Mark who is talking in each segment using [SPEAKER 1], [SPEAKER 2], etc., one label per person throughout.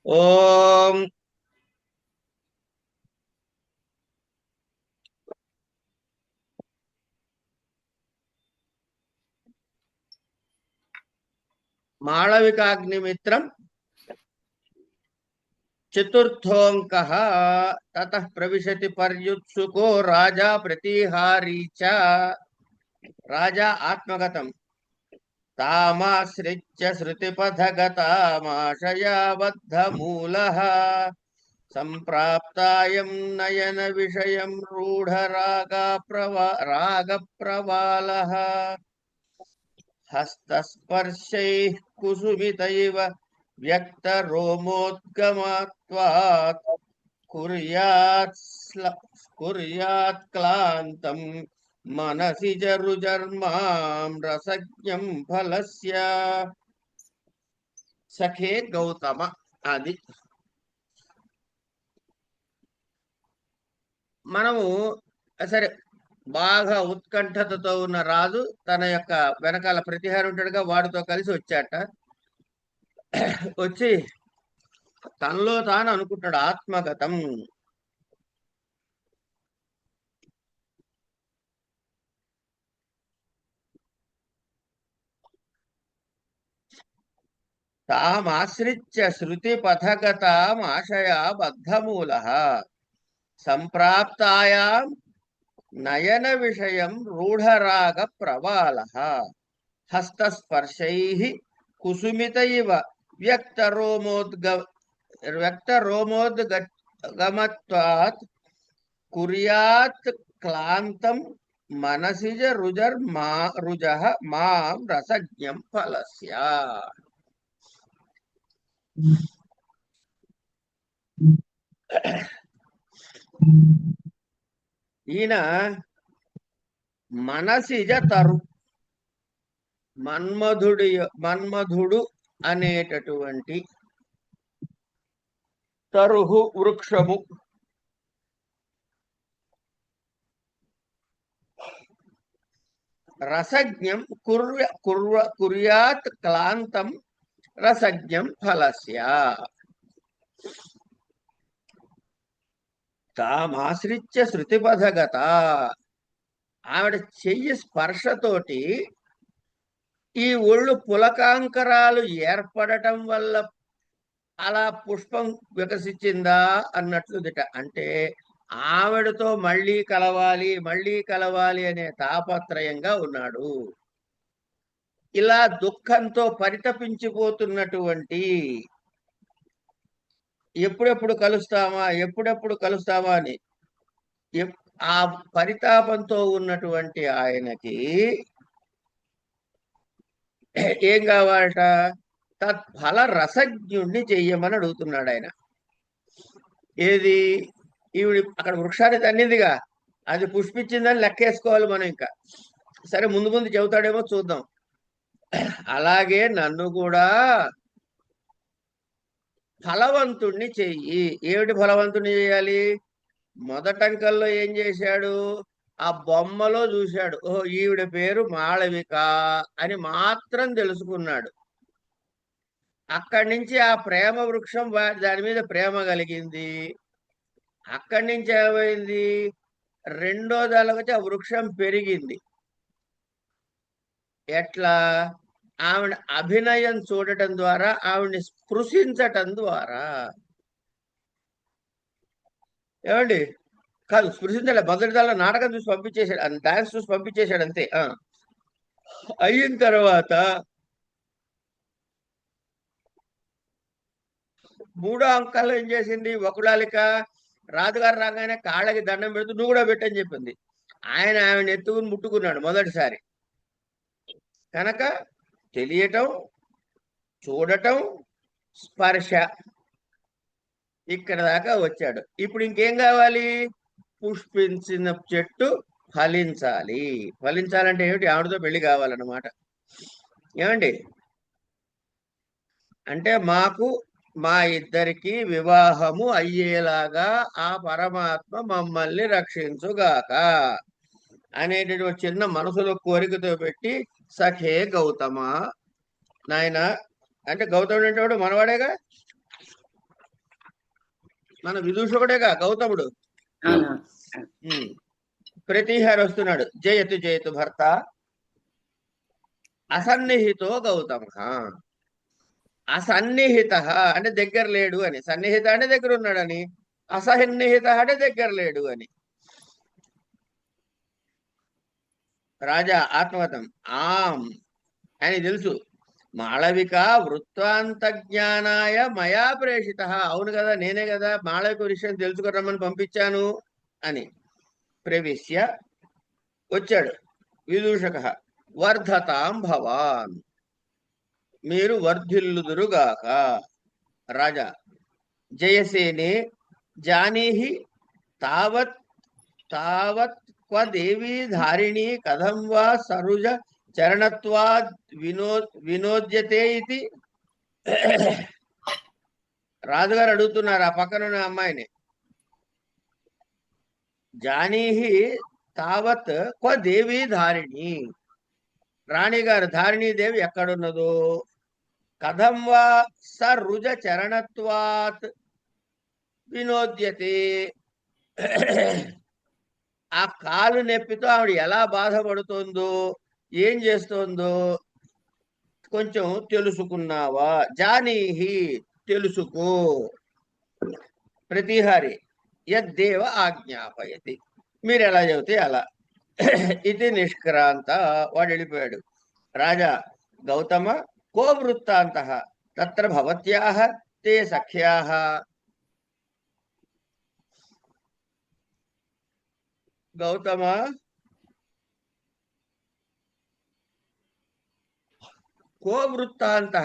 [SPEAKER 1] ఓం మాళవికాగ్నిమిత్రం చతుర్థోంకః తతః ప్రవిశతి పర్యుత్సుకో రాజా ప్రతిహారీ చ రాజా ఆత్మగతం తామాశ్రిత్య శృతిపథగతామాశయాబద్ధమూలః సంప్రాప్తాయం నయన విషయం రాగప్రవాలః హస్తస్పర్శైః కుసుమితైవ వ్యక్తరోమోద్గమాత్వాత్ కుర్యాత్ క్లాంతం మనసి జరుజర్మాం రసజ్ఞం ఫలస్య. సఖే గౌతమ. అది మనము సరే, బాగా ఉత్కంఠతతో ఉన్న రాజు తన యొక్క వెనకాల ప్రతిహారం ఉంటాడుగా, వాడితో కలిసి వచ్చాట. వచ్చి తనలో తాను అనుకుంటాడు ఆత్మగతం. తామాశ్రిత్య శృతి పథగతాం ఆశయా బద్ధమూలః సంప్రాప్తాయాం నయన విషయం రూఢరాగ ప్రవాలః హస్తస్పర్శైః కుసుమిత ఇవ వ్యక్తరోమోద్గమత్వాత్ కుర్యాత్ క్లాంతం మనసిజ రుజః మాం రసజ్ఞం ఫలస్య. ఈయన మనసిజ తరు, మన్మధుడు అనేటటువంటి తరుహు వృక్షము, రసజ్ఞం కుర్యాత్ క్లాంతం రసజ్ఞం ఫలస్య. తామాశ్రిత్య శృతిపథగత, ఆవిడ చెయ్యి స్పర్శతోటి ఈ ఒళ్ళు పులకాంకరాలు ఏర్పడటం వల్ల అలా పుష్పం వికసించిందా అన్నట్లుదిట. అంటే ఆవిడతో మళ్ళీ కలవాలి అనే తాపత్రయంగా ఉన్నాడు. ఇలా దుఃఖంతో పరితపించిపోతున్నటువంటి, ఎప్పుడెప్పుడు కలుస్తామా అని ఆ పరితాపంతో ఉన్నటువంటి ఆయనకి ఏం కావాలట? తత్ఫల రసజ్ఞుణ్ణి చెయ్యమని అడుగుతున్నాడు ఆయన. ఏది? ఈవిడ అక్కడ వృక్షాన్ని తన్నిందిగా, అది పుష్పించిందని లెక్కేసుకోవాలి మనం. ఇంకా సరే, ముందు ముందు చెబుతాడేమో చూద్దాం. అలాగే నన్ను కూడా ఫలవంతుణ్ణి చెయ్యి. ఏమిటి ఫలవంతుణ్ణి చేయాలి? మొదటంకల్లో ఏం చేశాడు? ఆ బొమ్మలో చూశాడు, ఓహో ఈవిడ పేరు మాళవిక అని మాత్రం తెలుసుకున్నాడు. అక్కడి నుంచి ఆ ప్రేమ వృక్షం దాని మీద ప్రేమ కలిగింది. అక్కడి నుంచి ఏమైంది? రెండో దళకొచ్చి ఆ వృక్షం పెరిగింది. ఎట్లా? ఆవిడ అభినయం చూడటం ద్వారా, ఆవిడ్ని స్పృశించటం ద్వారా. ఏమండి? కాదు, స్పృశించలే. మొదటి దళ నాటకం చూసి పంపించేశాడు, డాన్స్ చూసి పంపించేశాడు అంతే. అయిన తర్వాత మూడో అంకాల్లో ఏం చేసింది? వకుళాలిక రాజుగారు రాగానే కాళ్ళకి దండం పెడుతూ నువ్వు కూడా పెట్టని చెప్పింది. ఆవిడ ఎత్తుకుని ముట్టుకున్నాడు మొదటిసారి. కనుక తెలియటం, చూడటం, స్పర్శ, ఇక్కడ దాకా వచ్చాడు. ఇప్పుడు ఇంకేం కావాలి? పుష్పించిన చెట్టు ఫలించాలి. ఫలించాలంటే ఏమిటి? ఆవిడతో పెళ్లి కావాలన్నమాట. ఏమండి? అంటే మా ఇద్దరికి వివాహము అయ్యేలాగా ఆ పరమాత్మ మమ్మల్ని రక్షించుగాక అనేటటువంటి చిన్న మనసులో కోరికతో పెట్టి, సఖే గౌతమ, నాయన అంటే గౌతముడు అంటే వాడు మనవాడేగా. మన విదూషకుడేగా గౌతముడు. ప్రతిహారి వస్తున్నాడు. జయతు జయతు భర్త అసన్నిహితో గౌతమ. అసన్నిహిత అంటే దగ్గర లేడు అని, సన్నిహిత అంటే దగ్గర ఉన్నాడని, అసన్నిహిత అంటే దగ్గర లేడు అని. రాజా ఆత్మవతం ఆం అని తెలుసు. మాళవిక వృత్తాంత జ్ఞానాయ మయా ప్రేషిత. అవును కదా, నేనే కదా మాళవిక విషయం తెలుసుకురమ్మని పంపించాను అని. ప్రవిశ్య వచ్చాడు విదూషక. వర్ధతాం భవాన్, మీరు వర్ధిల్లుదురుగాక. రాజా జయసేనే జానీహి తావత్ తావత్ క్వ దేవీ ధారిణి కథం వా సరుజ చరణత్వాద్ వినోద్యతే ఇది. రాజుగారు అడుగుతున్నారు ఆ పక్కనున్న అమ్మాయిని. జానీహి తావత్ క్వ దేవీ ధారిణి, రాణిగారు ధారిణీదేవి ఎక్కడున్నదో. కథం వా సరుజ చరణత్వాత్ వినోద్యతే, ఆ కాలు నొప్పితో ఆవిడ ఎలా బాధపడుతోందో, ఏం చేస్తోందో కొంచెం తెలుసుకున్నావా? జానీహి తెలుసుకో. ప్రతిహారి యద్దేవ ఆజ్ఞాపయతి, మీరు ఎలా చెబితే అలా. ఇది నిష్క్రాంత, వాడు వెళ్ళిపోయాడు. రాజా గౌతమ కో వృత్తాంత తత్ర భవత్యాః తే సఖ్యాః. గౌతమ కో వృత్తాంత,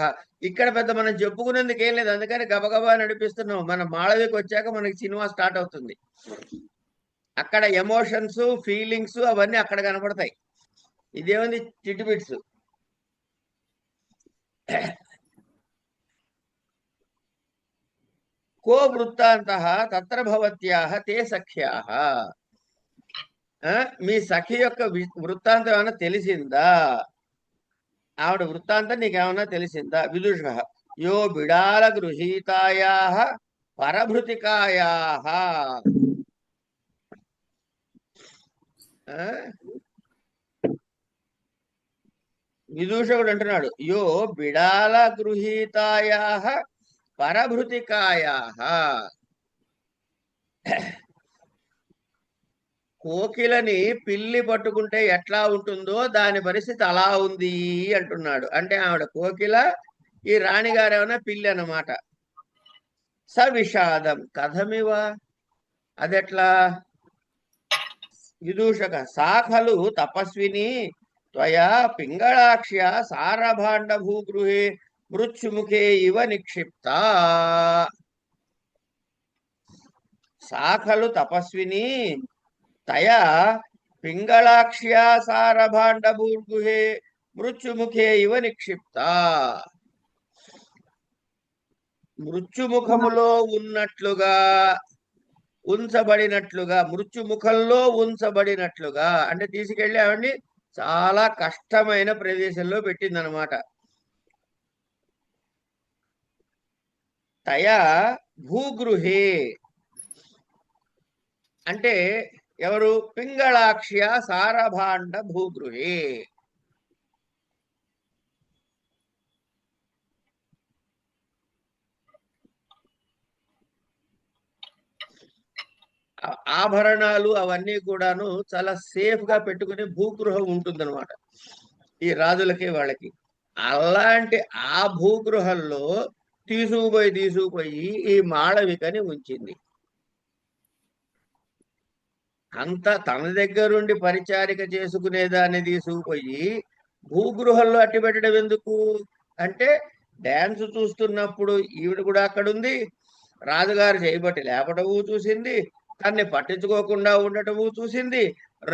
[SPEAKER 1] ఇక్కడ పెద్ద మనం చెప్పుకునేందుకు ఏం లేదు, అందుకని గబగబా నడిపిస్తున్నాం. మన మాళవికి వచ్చాక మనకి సినిమా స్టార్ట్ అవుతుంది. అక్కడ ఎమోషన్స్ ఫీలింగ్స్ అవన్నీ అక్కడ కనపడతాయి. ఇదేముంది చిటిబిట్స్. కో వృత్తాంత తత్ర భవత్యాః తే సఖ్యాః. మీ సఖి యొక్క వృత్తాంతం ఏమైనా తెలిసిందా? ఆవిడ వృత్తాంతం నీకేమన్నా తెలిసిందా? విదూషక యో బిడాల గృహీతాయాః పరభృతికాయాః. విదూషకుడు అంటున్నాడు యో బిడాల గృహీతాయాః పరభృతికాయాః. కోకిలని పిల్లి పట్టుకుంటే ఎట్లా ఉంటుందో దాని పరిస్థితి అలా ఉంది అంటున్నాడు. అంటే ఆవిడ కోకిల, ఈ రాణిగారు ఏమైనా పిల్లి అన్నమాట. స విషాదం కథమివ, అదెట్లా? విదూషక సా ఖలు తపస్విని త్వయా పింగళాక్ష్య సారభాండ భూగృహే మృత్యుముఖే ఇవ నిక్షిప్త. సా ఖలు తపస్విని తయా పింగళాక్ష్యా సారభాండ భూగృహే మృత్యుముఖే ఇవ నిక్షిప్త. మృత్యుముఖములో ఉన్నట్లుగా ఉంచబడినట్లుగా, మృత్యుముఖంలో ఉంచబడినట్లుగా అంటే తీసుకెళ్లి ఆవిడ్ని చాలా కష్టమైన ప్రదేశంలో పెట్టిందనమాట. తయా భూగృహే అంటే ఎవరు? పింగళాక్ష్య సారభాండ భూగృహే. ఆభరణాలు అవన్నీ కూడాను చాలా సేఫ్ గా పెట్టుకునే భూగృహం ఉంటుందన్నమాట ఈ రాజులకి వాళ్ళకి. అలాంటి ఆ భూగృహంలో తీసుకుపోయి ఈ మాళవికని ఉంచింది. అంత తన దగ్గరుండి పరిచారిక చేసుకునేదాన్ని తీసుకుపోయి భూగృహంలో అట్టి పెట్టడం ఎందుకు అంటే, డ్యాన్స్ చూస్తున్నప్పుడు ఈవిడ కూడా అక్కడుంది, రాజుగారు చేయబట్టి లేపటము చూసింది, తన్ని పట్టించుకోకుండా ఉండటము చూసింది,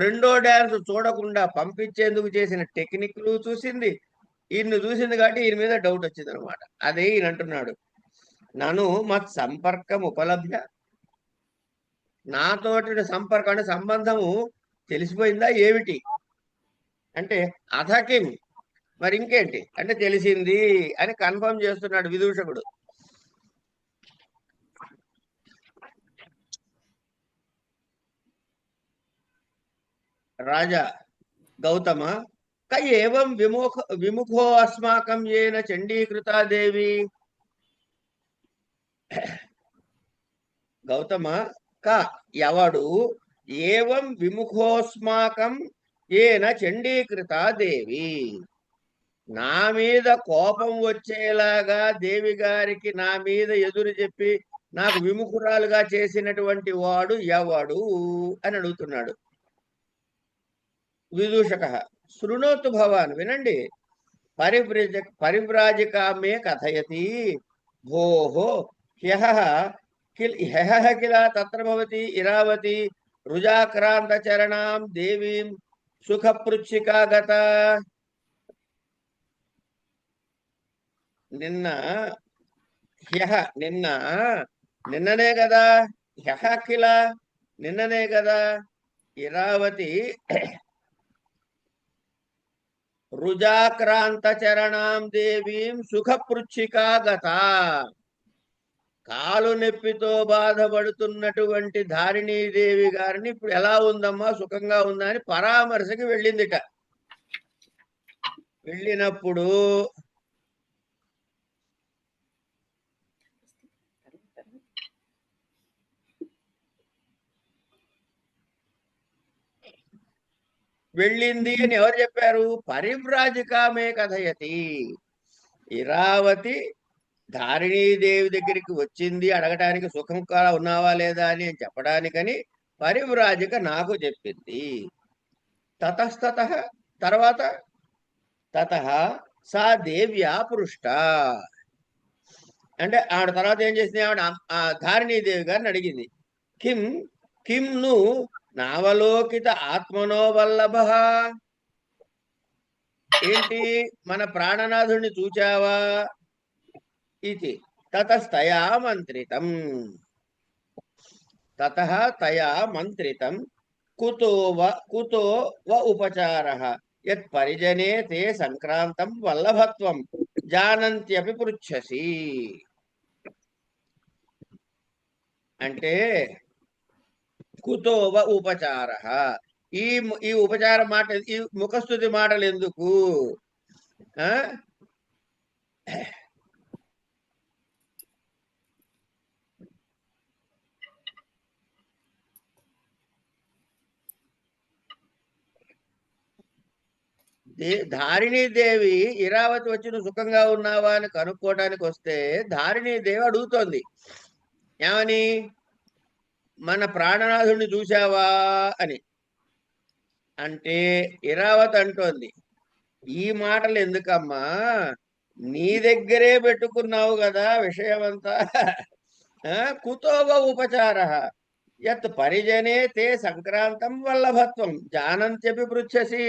[SPEAKER 1] రెండో డ్యాన్స్ చూడకుండా పంపించేందుకు చేసిన టెక్నిక్లు చూసింది. ఈయన్ని చూసింది కాబట్టి ఈయన మీద డౌట్ వచ్చింది అనమాట. అదే ఈయన అంటున్నాడు, నన్ను మత్ సంపర్కం ఉపలభ్య, నాతోటి సంపర్కం అంటే సంబంధము తెలిసిపోయిందా ఏమిటి అంటే, అథకిం మరి ఇంకేంటి అంటే తెలిసింది అని కన్ఫర్మ్ చేస్తున్నాడు విదూషకుడు. రాజా గౌతమ క ఏవం విముఖో అస్మాకం ఏన చండీకృతా దేవి. గౌతమ క ఎవడు ఏవం విముఖోస్మాకం ఏన చండీకృతా దేవి, నా మీద కోపం వచ్చేలాగా దేవి గారికి నా మీద ఎదురు చెప్పి నాకు విముఖురాలుగా చేసినటువంటి వాడు ఎవడు అని అడుగుతున్నాడు. విదూషక శృణోతు భవాన్, వినండి. పరివ్రాజికామే కథయతి భోహో హ్యః కిల తత్ర భవతి ఇరావతి రుజాక్రాంత చరణాం దేవీం సుఖపృచ్ఛికాగత. నిన్న నిన్ననే కదా, హ్యః కిల నిన్ననే కదా ఇరావతి రుజాక్రాంత చరణాం దేవీం సుఖపృచ్ఛికాగత, కాలు నొప్పితో బాధపడుతున్నటువంటి ధారిణీదేవి గారిని ఇప్పుడు ఎలా ఉందమ్మా, సుఖంగా ఉందా అని పరామర్శకి వెళ్ళిందిట. వెళ్ళినప్పుడు వెళ్ళింది అని ఎవరు చెప్పారు? పరివ్రాజికామే కథయతి. ఇరావతి ధారిణీదేవి దగ్గరికి వచ్చింది అడగటానికి, సుఖంగా ఉన్నావా లేదా అని చెప్పడానికని పరివ్రాజిక నాకు చెప్పింది. తతస్తత తర్వాత తతః సా దేవ్యా పృష్ట, అంటే ఆవిడ తర్వాత ఏం చేసింది, ఆవిడ ఆ ధారిణీదేవి గారిని అడిగింది. కిం కిం ను నావలోకిత ఆత్మనో వల్లభ, ఏంటి మన ప్రాణనాథుడిని చూచావా ఇది. తతస్తయా మంత్రితం, తతః తయా మంత్రితం కుతో వ ఉపచారః యత్ పరిజనే తే సంక్రాంతం వల్లభత్వం జానంత్యపి పృచ్ఛసి. అంటే కుతో వ ఉపచారః, ఈ ఉపచార మాట, ఈ ముఖస్థుతి మాటలు ఎందుకు? ధారిణీదేవి ఇరావతి వచ్చి నువ్వు సుఖంగా ఉన్నావా అని కనుక్కోవడానికి వస్తే ధారిణీదేవి అడుగుతోంది ఏమని, మన ప్రాణనాథుడిని చూశావా అని. అంటే ఇరావతి అంటోంది, ఈ మాటలు ఎందుకమ్మా, నీ దగ్గరే పెట్టుకున్నావు కదా విషయమంతా. కుతోవ ఉపచారః యత్ పరిజనే తే సంక్రాంతం వల్లభత్వం జానంత్యపి పృచ్ఛసి.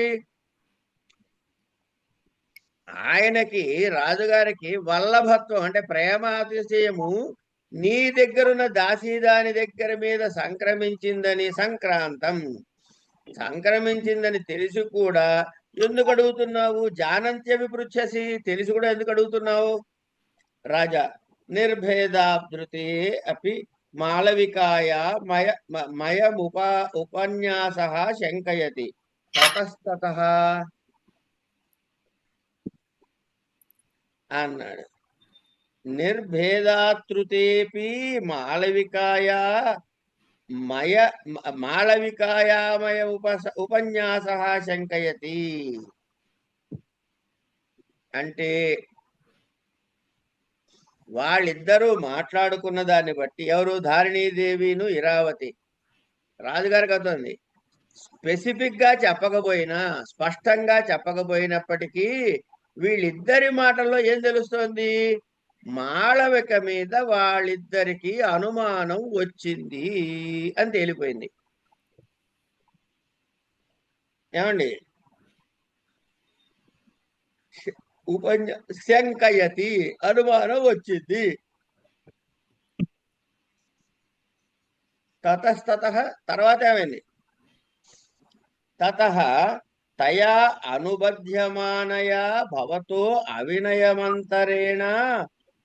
[SPEAKER 1] ఆయనకి రాజుగారికి వల్లభత్వం అంటే ప్రేమాతిశయము నీ దగ్గరున్న దాసీదాని దగ్గర మీద సంక్రమించిందని, సంక్రమించిందని తెలిసి కూడా ఎందుకు అడుగుతున్నావు? జానంత్యపి పృచ్ఛసి, తెలిసి కూడా ఎందుకు అడుగుతున్నావు? రాజా నిర్భేదాధృతే అపి మాళవికాయ ఉపన్యాస శంకయతి. తతస్తతః అన్నాడు. నిర్భేదాతృతేపి మాళవికాయామయ ఉపన్యాస శంకయతి. అంటే వాళ్ళిద్దరూ మాట్లాడుకున్న దాన్ని బట్టి, ఎవరు ధారిణీదేవిను ఇరావతి, రాజుగారికి అవుతుంది. స్పెసిఫిక్ గా చెప్పకపోయినా, స్పష్టంగా చెప్పకపోయినప్పటికీ వీళ్ళిద్దరి మాటల్లో ఏం తెలుస్తోంది? మాళవిక మీద వాళ్ళిద్దరికి అనుమానం వచ్చింది అని తేలిపోయింది. ఏమండి, శంకయతి అనుమానం వచ్చింది. తతస్తతః తర్వాత ఏమైంది? తతః తయా అనుబధ్యమానయా భవతో అవినయమంతరేణ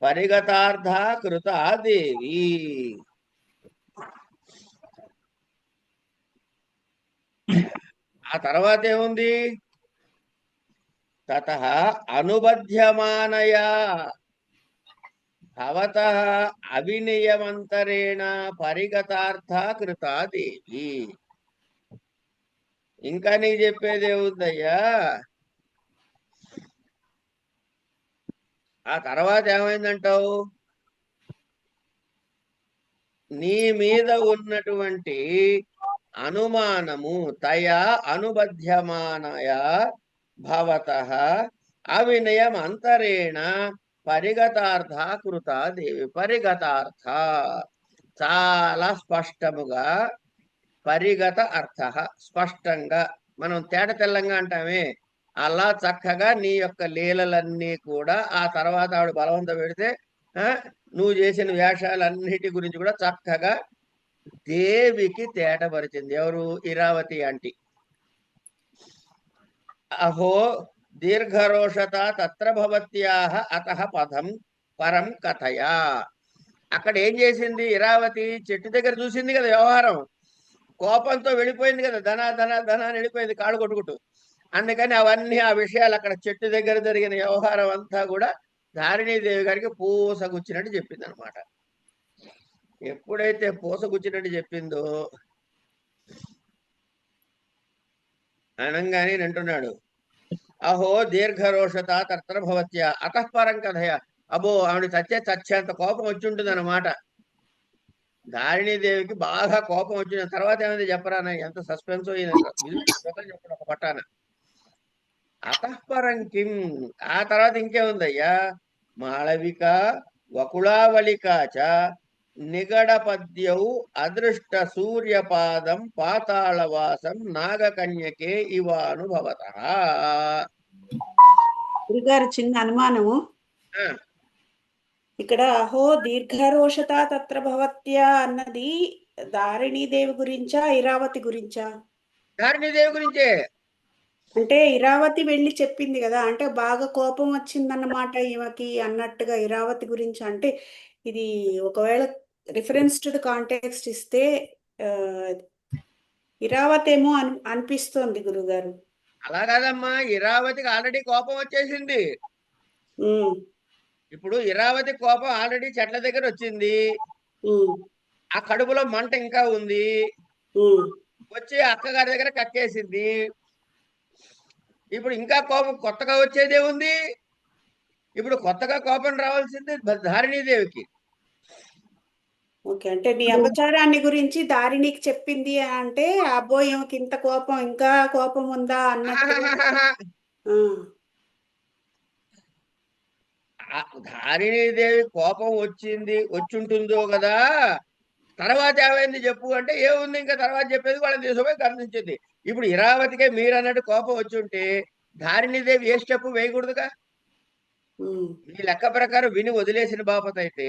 [SPEAKER 1] పరిగతార్థా కృతా దేవి. ఆ తర్వాత ఏముంది? తతః అనుబధ్యమానయా భవతః అవినియమంతరేణ పరిగతార్థ కృతా దేవి. ఇంకా నీకు చెప్పేది ఏముందయ్యా? ఆ తర్వాత ఏమైందంటావు? నీ మీద ఉన్నటువంటి అనుమానము తయా అనుబధ్యమానయ భవతః అవినయం అంతరేణ పరిగతార్థ కృత దేవి. పరిగతార్థ చాలా స్పష్టముగా, పరిగత అర్థ స్పష్టంగా, మనం తేట తెల్లంగా అంటామే అలా చక్కగా నీ యొక్క లీలలన్నీ కూడా ఆ తర్వాత ఆవిడ బలవంత పెడితే నువ్వు చేసిన వేషాలన్నిటి గురించి కూడా చక్కగా దేవికి తేటపరిచింది. ఎవరు? ఇరావతి ఆంటీ. అహో దీర్ఘరోషత తత్ర భవత్యాహ అతః పదం పరం కథయా. అక్కడ ఏం చేసింది ఇరావతి? చెట్టు దగ్గర చూసింది కదా వ్యవహారం, కోపంతో వెళ్ళిపోయింది కదా, ధన ధన ధన అని వెళ్ళిపోయింది కాళ్ళు కొట్టుకుంటూ. అందుకని అవన్నీ ఆ విషయాలు అక్కడ చెట్టు దగ్గర జరిగిన వ్యవహారం అంతా కూడా ధారిణీదేవి గారికి పూసగుచ్చినట్టు చెప్పింది అనమాట. ఎప్పుడైతే పూసగుచ్చినట్టు చెప్పిందో అనంగానే అంటున్నాడు, అహో దీర్ఘరోషత తత్ర భవత్య అతఃపరం కథయ. అబ్బో, ఆవిడ చచ్చేంత కోపం వచ్చి ఉంటుంది అన్నమాట. ధారిణీదేవికి బాగా కోపం వచ్చిన తర్వాత ఏమైంది చెప్పరానా? ఎంత సస్పెన్స్ చెప్పడం ఒక పట్టాన. అతఃపరం కిం, ఆ తర్వాత ఇంకేముందయ్యా? మాళవిక వకుళావళికాచ నిగడపద్యౌ అదృష్ట సూర్యపాదం పాతాళవాసం నాగకన్యకే ఇవానుభవత.
[SPEAKER 2] గురుగారు చిన్న అనుమానము ఇక్కడ. అహో దీర్ఘరోషత తత్ర భవత్య అన్నది ధారిణీదేవి గురించా ఇరావతి గురించా?
[SPEAKER 1] ధారిణీదేవి గురించే.
[SPEAKER 2] అంటే ఇరావతి వెళ్ళి చెప్పింది కదా, అంటే బాగా కోపం వచ్చిందన్నమాట ఈమెకి అన్నట్టుగా ఇరావతి గురించి. అంటే ఇది ఒకవేళ రిఫరెన్స్ టు ద కాంటెక్స్ట్ ఇస్తే ఇరావతి ఏమో అనిపిస్తోంది గురుగారు.
[SPEAKER 1] అలా కాదమ్మా, ఇరావతికి ఆల్రెడీ కోపం వచ్చేసింది. ఇప్పుడు ఇరావతి కోపం ఆల్రెడీ చెట్ల దగ్గర వచ్చింది, ఆ కడుపులో మంట ఇంకా ఉంది, వచ్చి అక్కగారి దగ్గర కక్కేసింది. ఇప్పుడు ఇంకా కోపం కొత్తగా వచ్చేదే ఉంది. ఇప్పుడు కొత్తగా కోపం రావాల్సింది ధారిణీదేవికి.
[SPEAKER 2] ఓకే, అంటే నీ అపచారాన్ని గురించి ధారిణికి చెప్పింది అంటే అబ్బోయ్ ఇంత కోపం, ఇంకా కోపం ఉందా అన్నట్టు.
[SPEAKER 1] ధారిణీదేవి కోపం వచ్చుంటుందో కదా. తర్వాత ఏమైంది చెప్పు అంటే ఏముంది, ఇంకా తర్వాత చెప్పేది వాళ్ళని తీసుకుపోయి గమనించింది. ఇప్పుడు ఇరావతికే మీరు అన్నట్టు కోపం వచ్చి ఉంటే ధారిణీదేవి ఏ స్టెప్ వేయకూడదుగా. ఈ లెక్క ప్రకారం విని వదిలేసిన బాపత అయితే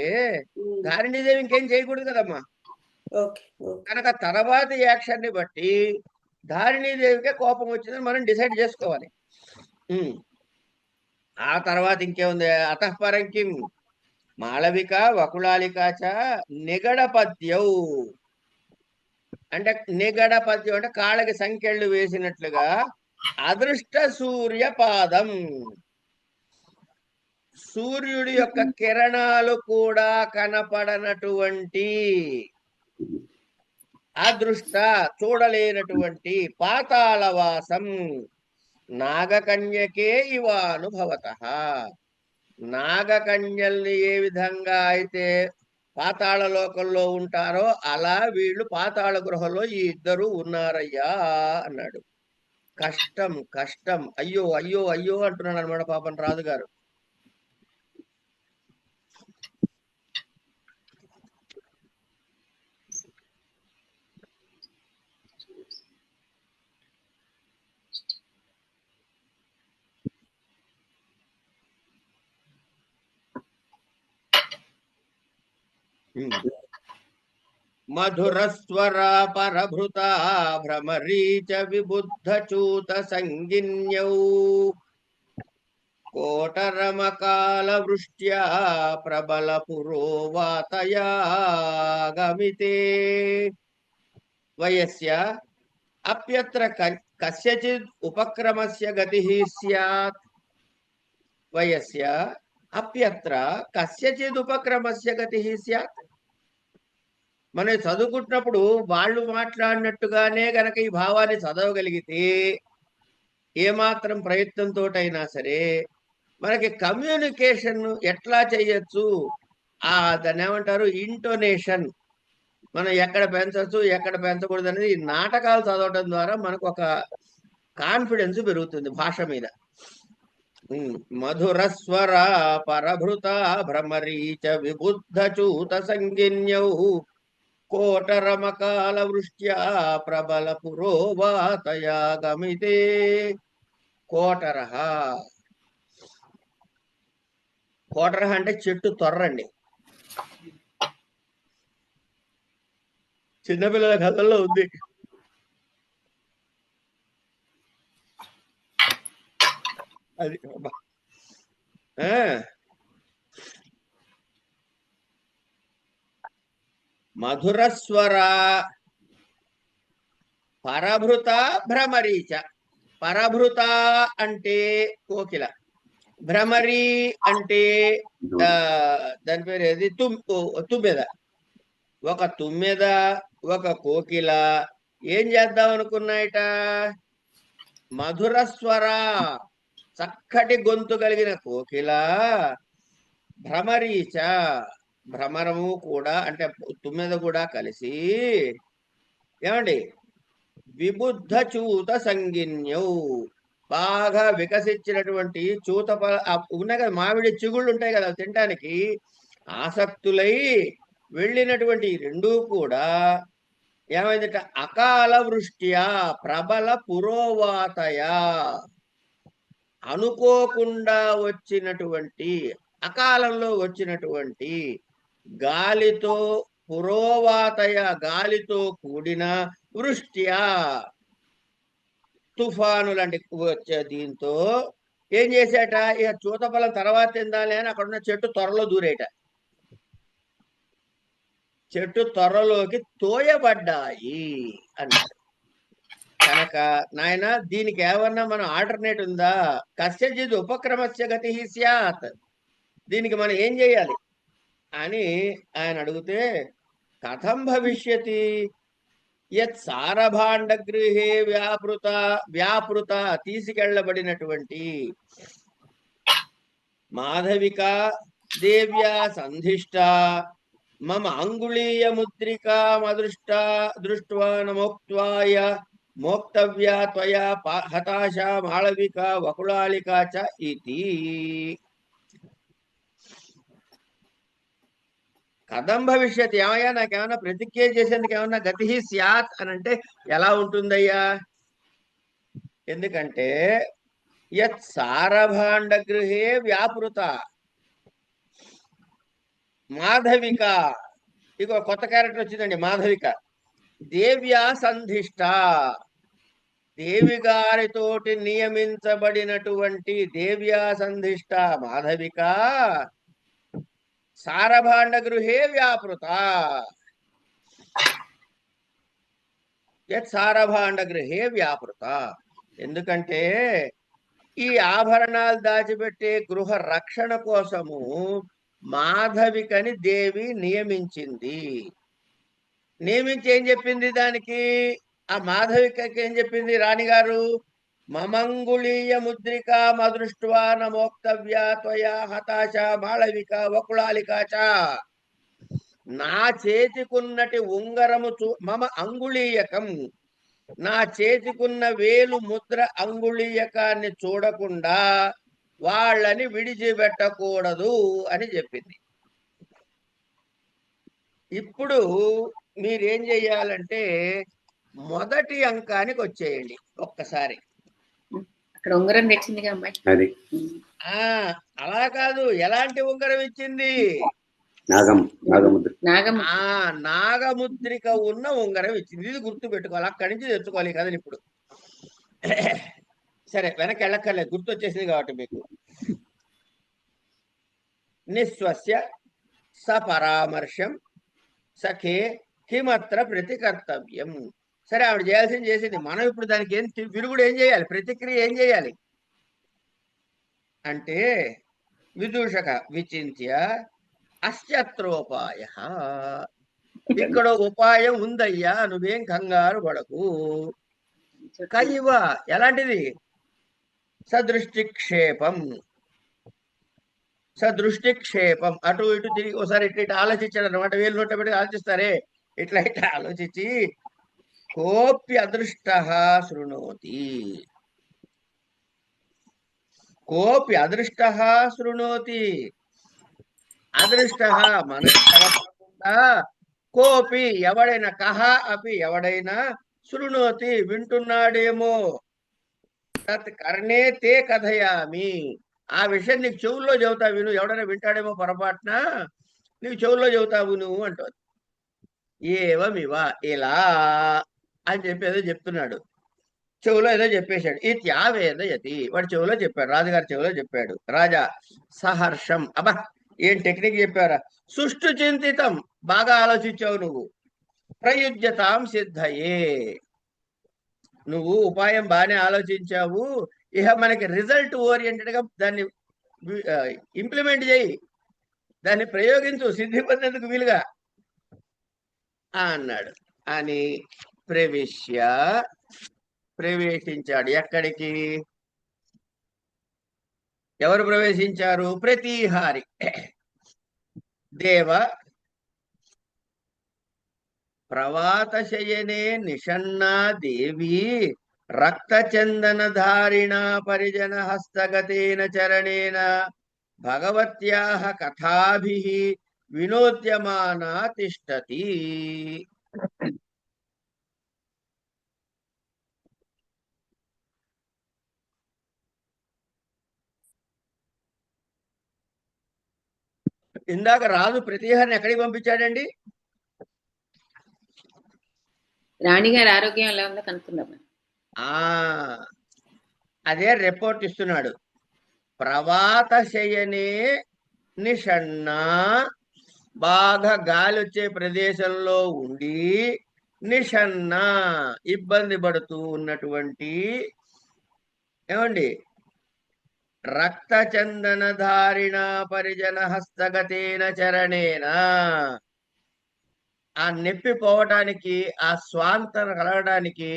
[SPEAKER 1] ధారిణీదేవి ఇంకేం చేయకూడదు కదమ్మా. కనుక తర్వాత యాక్షన్ ని బట్టి ధారిణీదేవికే కోపం వచ్చిందని మనం డిసైడ్ చేసుకోవాలి. ఆ తర్వాత ఇంకేముంది? అతఃపరం కిం మాళవిక వకుళాలికాచ నిగడపద్యౌ. అంటే నిగడపద్యం అంటే కాళ్ళకి సంకెళ్ళు వేసినట్లుగా అదృష్ట సూర్యపాదం, సూర్యుడి యొక్క కిరణాలు కూడా కనపడనటువంటి, అదృష్ట చూడలేనటువంటి పాతాళవాసం నాగకన్యకే ఇవానుభవత. నాగకన్యల్ని ఏ విధంగా అయితే పాతాళ లోకంలో ఉంటారో అలా వీళ్ళు పాతాళ గృహంలో ఈ ఇద్దరు ఉన్నారయ్యా అన్నాడు. కష్టం కష్టం, అయ్యో అయ్యో అయ్యో అంటున్నాడు అనమాట పాపం రాజుగారు. మధురస్వరా పరభృతా భ్రమరీచ విబుద్ధచూత సంగిన్యౌ కోటరమకాల వృష్ట్యా ప్రబల పురోవాతయా గమితే వయస్య అప్యత్ర కస్యచిద్ ఉపక్రమస్య గతి స్యాత్ వయస్య అప్యత్ర కస్యచిద్ ఉపక్రమస్య గతి స్యాత్. మనం చదువుకుంటున్నప్పుడు వాళ్ళు మాట్లాడినట్టుగానే గనక ఈ భావాన్ని చదవగలిగితే ఏమాత్రం ప్రయత్నంతోటైనా సరే మనకి కమ్యూనికేషన్ ఎట్లా చేయొచ్చు, దాన్ని ఏమంటారు ఇంటోనేషన్, మనం ఎక్కడ పెంచవచ్చు ఎక్కడ పెంచకూడదు అనేది ఈ నాటకాలు చదవటం ద్వారా మనకు ఒక కాన్ఫిడెన్స్ పెరుగుతుంది భాష మీద. మధుర స్వర పరభృత భ్రమరీచ విబుద్ధ చూత సంగిన్యౌ కోటరమకాల వృష్ట్యా ప్రబల పురోవాతయా గమితే. కోటరహ, కోటరహ అంటే చెట్టు తొర్రండి. చిన్నపిల్లల కథల్లో ఉంది. అది మధురస్వర పరభృత భ్రమరీచ. పరభృత అంటే కోకిల, భ్రమరి అంటే దాని పేరు ఏది, తుమ్మెద. ఒక తుమ్మెద ఒక కోకిల ఏం చేద్దాం అనుకున్నాయట, మధురస్వర చక్కటి గొంతు కలిగిన కోకిల, భ్రమరీచ భ్రమరము కూడా అంటే తుమ్మెద కూడా కలిసి ఏమండి విబుద్ధ చూత సంగిన్యౌ బాగా వికసించినటువంటి చూత ఉన్నాయి కదా, మామిడి చిగుళ్ళు ఉంటాయి కదా తినటానికి ఆసక్తులై వెళ్ళినటువంటి రెండూ కూడా ఏమైందట, అకాల వృష్ట్యా ప్రబల పురోవాతయా, అనుకోకుండా వచ్చినటువంటి అకాలంలో వచ్చినటువంటి గాలితో, పురోవాతయ గాలితో కూడిన వృష్ట్యా తుఫాను లాంటి వచ్చే దీంతో ఏం చేసేట, ఇక చూతఫలం తర్వాత తిందాలి అని అక్కడున్న చెట్టు త్వరలో దూరేట. చెట్టు త్వరలోకి తోయబడ్డాయి అన్నాడు. కనుక నాయన దీనికి ఏమన్నా మనం ఆల్టర్నేట్ ఉందా, కస్యచిద్ ఉపక్రమస్య గతి స్యాత్, దీనికి మనం ఏం చేయాలి అని ఆయన అడిగితే, కథం భవిష్యతి యత్ సారభాండ గృహే వ్యాపృత తీసుకెళ్లబడినటువంటి మాధవిక దేవ్యా సంధిష్ట మమ అంగుళీయ ముద్రికా దృష్ట్వా నమోక్త్వాయ మోక్తవ్యా త్వయా హతాశా మాళవిక వకుళాళిక చ ఇతి. కథం భవిష్యత్, ఏమయ్యా నాకేమన్నా ప్రతిజ్ఞ చేసేందుకు ఏమన్నా గతి స్యాత్ అని అంటే ఎలా ఉంటుందయ్యా, ఎందుకంటే యత్ సారభాండ గృహే వ్యాపృత మాధవిక, ఇగో కొత్త క్యారెక్టర్ వచ్చిందండి మాధవిక, దేవ్యా సంధిష్ట దేవి గారితోటి నియమించబడినటువంటి దేవ్యా సంధిష్ట మాధవిక సారభాండ గృహే వ్యాపృత, యత్ సారభాండ గృహే వ్యాపృత, ఎందుకంటే ఈ ఆభరణాలు దాచిపెట్టే గృహ రక్షణ కోసము మాధవికని దేవి నియమించింది. నియమించి ఏం చెప్పింది దానికి, ఆ మాధవికకి ఏం చెప్పింది రాణిగారు, మమంగుళీయ ముద్రికా మదృష్ట్వా నమోక్తవ్యా త్వయా హతాశ మాళవిక వకుళాలిక చ, నా చేతికున్నటి ఉంగరము మమ అంగుళీయకం, నా చేతికున్న వేలు ముద్ర అంగుళీయకాన్ని చూడకుండా వాళ్ళని విడిచిపెట్టకూడదు అని చెప్పింది. ఇప్పుడు మీరేం చెయ్యాలంటే మొదటి అంకానికి వచ్చేయండి ఒక్కసారి.
[SPEAKER 3] అక్కడ ఉంగరం తెచ్చిందిగా అమ్మాయి,
[SPEAKER 4] అది
[SPEAKER 1] అలా కాదు, ఎలాంటి ఉంగరం ఇచ్చింది, నాగముద్రిక ఉన్న ఉంగరం ఇచ్చింది. ఇది గుర్తు పెట్టుకోవాలి, అక్కడి నుంచి తెచ్చుకోవాలి కదా. ఇప్పుడు సరే వెనక్కి వెళ్ళక్కర్లేదు, గుర్తు వచ్చేసింది కాబట్టి మీకు. నిస్వస్య సపరామర్శం సఖే కిమత్ర ప్రతికర్తవ్యం, సరే ఆవిడ చేయాల్సింది చేసింది. మనం ఇప్పుడు దానికి విరుగుడు ఏం చేయాలి, ప్రతిక్రియ ఏం చేయాలి అంటే విదూషక విచింత్య అస్త్రోపాయ, ఇక్కడ ఉపాయం ఉందయ్యా, నువ్వేం కంగారు పడకు. కైవ ఎలాంటిది, సదృష్టిక్షేపం. సదృష్టిక్షేపం అటు ఇటు తిరిగి ఒకసారి ఇట్లా ఇట్లా ఆలోచించాడు అనమాట. వేలు నోట పెట్టి ఆలోచిస్తారే, ఇట్లా ఇట్లా ఆలోచించి కోప్య అదృష్ట శృణోతి, కోపి అదృష్ట శృణోతి, అదృష్ట మనకు కనపడకుండా, కోపి ఎవడైనా, కహ అపి ఎవడైనా, శృణోతి వింటున్నాడేమో, తత్ కర్ణే తే కథయామి, ఆ విషయం నీకు చెవుల్లో చెబుతా విను, ఎవడైనా వింటాడేమో పొరపాటున, నీకు చెవుల్లో చెబుతావు నువ్వు అంటుంది. ఏవమివ ఇలా అని చెప్పి ఏదో చెప్తున్నాడు, చెవులో ఏదో చెప్పేశాడు. ఇత్యావేదయతి, వాడు చెవులో చెప్పాడు, రాజుగారి చెవులో చెప్పాడు. రాజా సహర్షం, అబ్బా ఏం టెక్నిక్ చెప్పారా, సుష్టు చింతితం, బాగా ఆలోచించావు నువ్వు, ప్రయుజ్యతాం సిద్ధయే, నువ్వు ఉపాయం బాగానే ఆలోచించావు, ఇక మనకి రిజల్ట్ ఓరియంటెడ్ గా దాన్ని ఇంప్లిమెంట్ చేయి, దాన్ని ప్రయోగించు, సిద్ధి పొందేందుకు వీలుగా అన్నాడు. అని ప్రవేశించాడు. ఎక్కడికి, ఎవరు ప్రవేశించారు, ప్రతిహారి. దేవ ప్రవాతశయనే నిషన్నా దేవి రక్తచందనధారిణా పరిజన హస్తగతేన చరణేన భగవత్యాః కథాభిః వినోద్యమానా తిష్టతి. ఇందాక రాజు ప్రతిహారిని ఎక్కడికి పంపించాడండి,
[SPEAKER 3] రాణిగారి ఆరోగ్యం ఎలా ఉందో కనుక్కుందాం.
[SPEAKER 1] అదే రిపోర్ట్ ఇస్తున్నాడు. ప్రవాత శయనే నిషన్నా, బాగా గాలి వచ్చే ప్రదేశంలో ఉండి, నిషన్నా ఇబ్బంది పడుతూ ఉన్నటువంటి, ఏమండి, రక్తచందనధారిణ పరిజన హస్తగతేన చరణేన, ఆ నొప్పి పోవటానికి, ఆ స్వాంతన కలగడానికి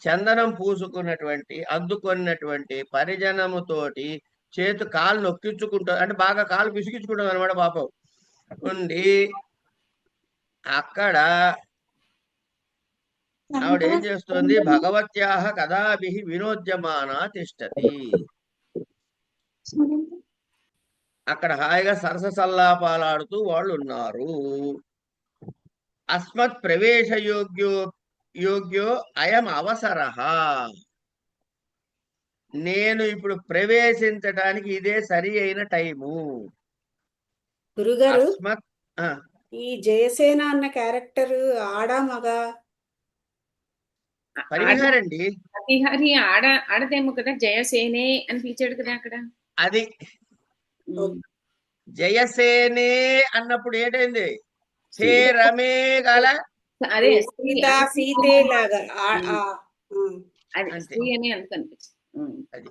[SPEAKER 1] చందనం పూసుకున్నటువంటి, అద్దుకున్నటువంటి పరిజనముతోటి చేతు కాలు నొక్కించుకుంటూ, అంటే బాగా కాలు పిసికించుకుంటుంది అనమాట పాపం ఉండి, అక్కడ ఆవిడ ఏం చేస్తుంది, భగవత్యాః కదాభిః వినోద్యమానా తిష్టతి, అక్కడ హాయిగా సరస సల్లాపాలాడుతూ వాళ్ళు ఉన్నారు. అస్మత్ ప్రవేశ యోగ్యో అయం అవసరః, నేను ఇప్పుడు ప్రవేశించడానికి ఇదే సరి అయిన టైము.
[SPEAKER 2] గురుగారు,
[SPEAKER 1] అస్మత్
[SPEAKER 2] ఈ జయసేన అన్న క్యారెక్టర్ ఆడా మగా?
[SPEAKER 1] పరిహారండి,
[SPEAKER 3] ప్రతిహారి ఆడదేమో కదా, జయసేనే అని పిలిచాడు కదా అక్కడ.
[SPEAKER 1] అది జయసేనే అన్నప్పుడు ఏంటైంది, హే రమే గల,
[SPEAKER 3] అదే
[SPEAKER 2] సీతే లాగా
[SPEAKER 3] అది స్త్రీ అని అందుకు అనిపిస్తుంది.
[SPEAKER 1] అది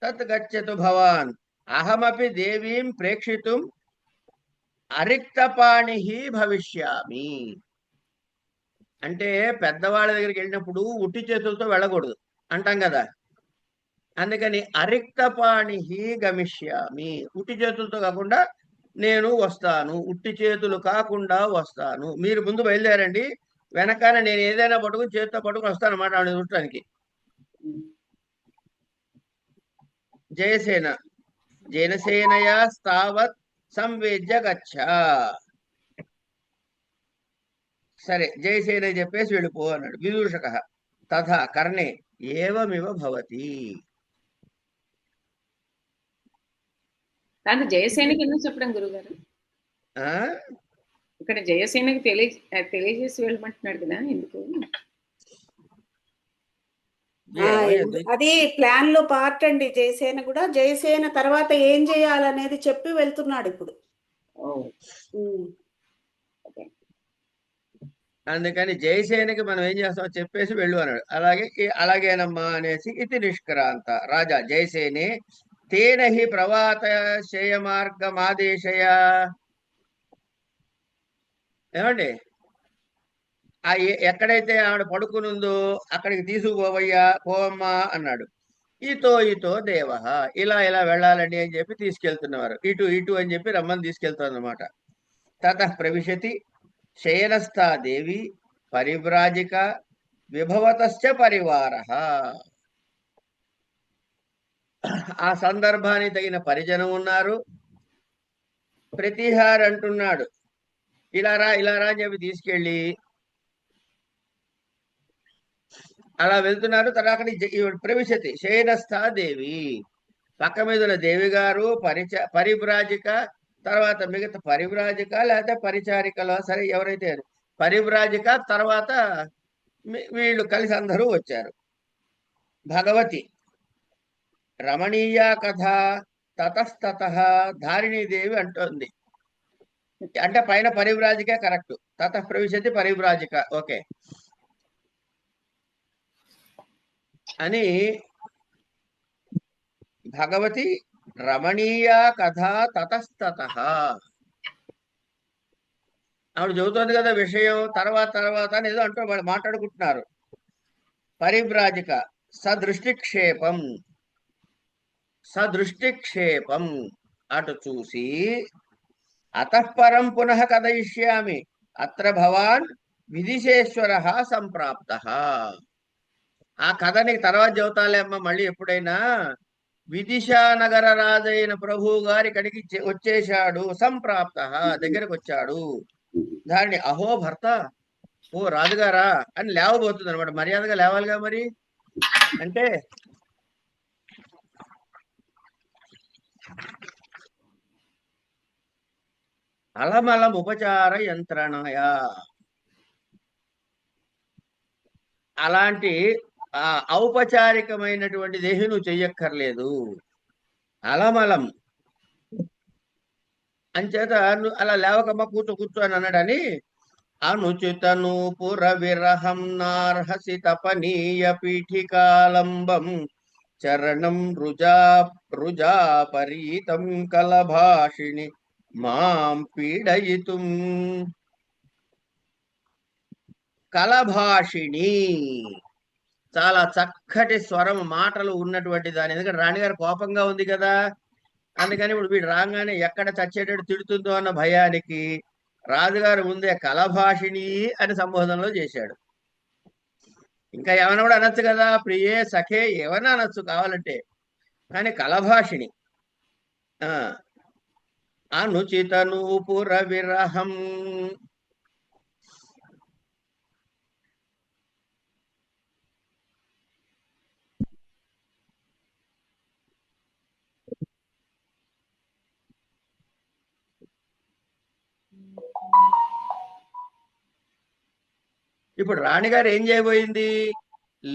[SPEAKER 1] తత్ గచ్చతు భవాన్ అహమపి దేవీం ప్రేక్షితుం అరిక్తపాణి భవిష్యామి. అంటే పెద్దవాళ్ళ దగ్గరికి వెళ్ళినప్పుడు ఉట్టి చేతులతో వెళ్ళకూడదు అంటాం కదా, అందుకని అరిక్తపాణి గమిష్యామి, ఉట్టి చేతులతో కాకుండా నేను వస్తాను, ఉట్టి చేతులు కాకుండా వస్తాను, మీరు ముందు బయలుదేరండి, వెనకాల నేను ఏదైనా పట్టుకుని చేతితో పట్టుకుని వస్తాను అన్నమాట ఆవిడ చూడటానికి. జయసేన జనసేనయా స్థావత్ సంవేద్య గచ్చ, సరే జయసేన చెప్పేసి వెళ్ళిపో అన్నాడు. విదూషక తథా కర్ణే ఏవమివ భవతి.
[SPEAKER 3] దాంతో జయసేనకి ఎందుకు చెప్పడం గురుగారు, ఇక్కడ జయసేనకి తెలియజేసి వెళ్ళమంటున్నాడు కదా, ఎందుకు?
[SPEAKER 2] అది ప్లాన్ లో పార్ట్ అండి. జయసేన కూడా, జయసేన తర్వాత ఏం చేయాలనేది చెప్పి వెళ్తున్నాడు ఇప్పుడు.
[SPEAKER 1] అందుకని జయసేనకి మనం ఏం చేస్తాం చెప్పేసి వెళ్ళు అన్నాడు. అలాగేనమ్మా అనేసి ఇది నిష్క్రాంత రాజా జయసేనే తేన హి ప్రవాత శయ మార్గమాదేశయ. ఏమండి ఎక్కడైతే ఆవిడ పడుకునుందో అక్కడికి తీసుకుపోవయ్యా పోవమ్మా అన్నాడు. ఇతో దేవ ఇలా ఇలా వెళ్ళాలండి అని చెప్పి తీసుకెళ్తున్నవారు. ఇటు ఇటు అని చెప్పి రమ్మని తీసుకెళ్తారన్నమాట. తతః ప్రవిశతి శయనస్థా దేవి పరివ్రాజిక విభవతశ్చ పరివారః. ఆ సందర్భానికి తగిన పరిజనం ఉన్నారు. ప్రతిహార్ అంటున్నాడు ఇలా రా అని చెప్పి తీసుకెళ్ళి అలా వెళ్తున్నారు. తర్వాత ప్రవిశతి శయనస్థా దేవి పక్క మీద ఉన్న దేవి గారు పరివ్రాజిక, తర్వాత మిగతా పరివ్రాజిక లేకపోతే పరిచారికలో సరే ఎవరైతే పరివ్రాజిక, తర్వాత వీళ్ళు కలిసి అందరూ వచ్చారు. భగవతి రమణీయ కథ తతస్తత ధారిణీదేవి అంటోంది. అంటే పైన పరివ్రాజిక కరెక్ట్, తత ప్రవిశతి పరివ్రాజిక ఓకే అని భగవతి రమణీయ కథ తతస్తత ఆవిడ చెబుతోంది కదా విషయం. తర్వాత అని ఏదో అంటూ వాళ్ళు మాట్లాడుకుంటున్నారు. పరివ్రాజిక సదృష్టిక్షేపం అటు చూసి అతఃపరం పునః కథయిష్యామి అత్ర భవాన్ విదిశేశ్వర సంప్రాప్త. ఆ కథ నీకు తర్వాత చెబుతాలే అమ్మ, మళ్ళీ ఎప్పుడైనా. విదిశా నగర రాజైన ప్రభు గారి ఇక్కడికి వచ్చేశాడు. సంప్రాప్త దగ్గరకు వచ్చాడు. దాన్ని అహో భర్త, ఓ రాజుగారా అని లేవబోతుంది అనమాట. మర్యాదగా లేవాలిగా మరి. అంటే అలమలం ఉపచార యంత్రణయ, అలాంటి ఔపచారికమైనటువంటి దేహి నువ్వు చెయ్యక్కర్లేదు. అలమలం అంచేత అలా లేవకమ్మ కూర్చో అని అన్నాడని అనుచిత నూపుర విరహం నార్హసి తపనీయ పీఠికాలంబం చరణం రుజాపరీతం కలభాషిణి మాం పీడయితుం. కలభాషిణి చాలా చక్కటి స్వరం మాటలు ఉన్నటువంటి దాని. ఎందుకంటే రాణిగారు కోపంగా ఉంది కదా, అందుకని ఇప్పుడు వీడు రాగానే ఎక్కడ చచ్చేటట్టు తిడుతుందో అన్న భయానికి రాజుగారు ముందే కలభాషిణి అని సంబోధనలో చేశాడు. ఇంకా ఏమైనా కూడా అనొచ్చు కదా, ప్రియే సఖే ఏమైనా అనొచ్చు కావాలంటే, కానీ కలభాషిణి. అనుచిత నూపుర విరహం. ఇప్పుడు రాణిగారు ఏం చేయబోయింది?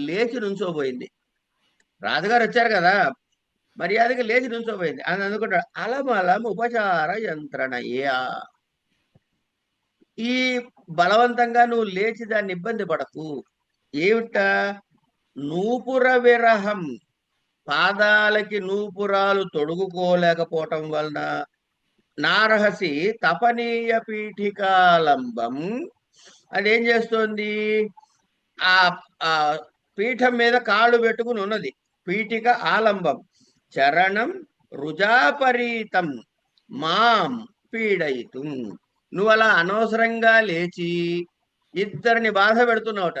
[SPEAKER 1] లేచి నుంచోబోయింది. రాజుగారు వచ్చారు కదా, మర్యాదగా లేచి నుంచోబోయింది అని అనుకుంటాడు. అలమలం ఉపచార యంత్రణయ్యా, ఈ బలవంతంగా నువ్వు లేచి దాన్ని ఇబ్బంది పడకు. ఏమిట? నూపుర విరహం, పాదాలకి నూపురాలు తొడుగుకోలేకపోవటం వలన నారహసి తపనీయ పీఠికాలంబం, అదేం చేస్తోంది? ఆ పీఠం మీద కాళ్ళు పెట్టుకుని ఉన్నది. పీఠిక ఆలంబం చరణం రుజాపరీతం మాం పీడయితుం. నువ్వు అలా అనవసరంగా లేచి ఇద్దరిని బాధ పెడుతున్నావుట.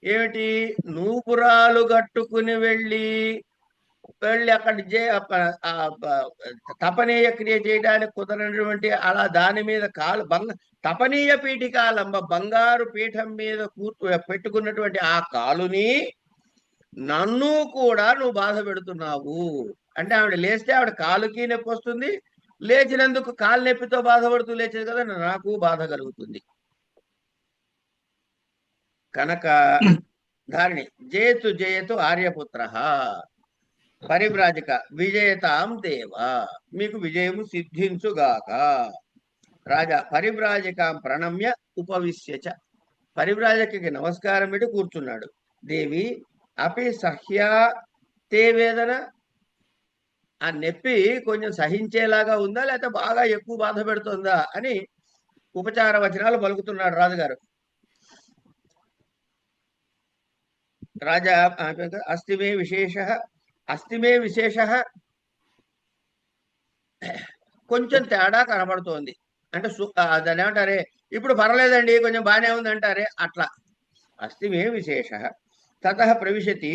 [SPEAKER 1] ఏమిటి? నూపురాలు కట్టుకుని వెళ్ళి అక్కడ తపనీయ క్రియ చేయడానికి కుదరనటువంటి అలా దాని మీద కాలు తపనీయ పీఠికాలంబ, బంగారు పీఠం మీద పెట్టుకున్నటువంటి ఆ కాలుని నన్ను కూడా నువ్వు బాధ పెడుతున్నావు. అంటే ఆవిడ లేస్తే ఆవిడ కాలుకి నొప్పి వస్తుంది, లేచినందుకు కాలు నొప్పితో బాధపడుతూ లేచేది కదా, నాకు బాధ కలుగుతుంది. కనుక ధారిణి జయతు ఆర్యపుత్ర పరివ్రాజిక విజయతాం దేవ, మీకు విజయము సిద్ధించుగాక. రాజా పరివ్రాజికాం ప్రణమ్య ఉపవిశ్యచ, పరివ్రాజకి నమస్కారం పెట్టి కూర్చున్నాడు. దేవి అపి సహ్యా తే వేదన, ఆ నొప్పి కొంచెం సహించేలాగా ఉందా లేకపోతే బాగా ఎక్కువ బాధ పెడుతుందా అని ఉపచార వచనాలు పలుకుతున్నాడు రాజుగారు. రాజా అస్తిమే విశేష, అస్తిమే విశేష, కొంచెం తేడా కనబడుతోంది అంటే దాన్ని ఏమంటారే, ఇప్పుడు పర్లేదండి కొంచెం బాగానే ఉంది అంటారే అట్లా. అస్తిమే విశేష తతః ప్రవిశతి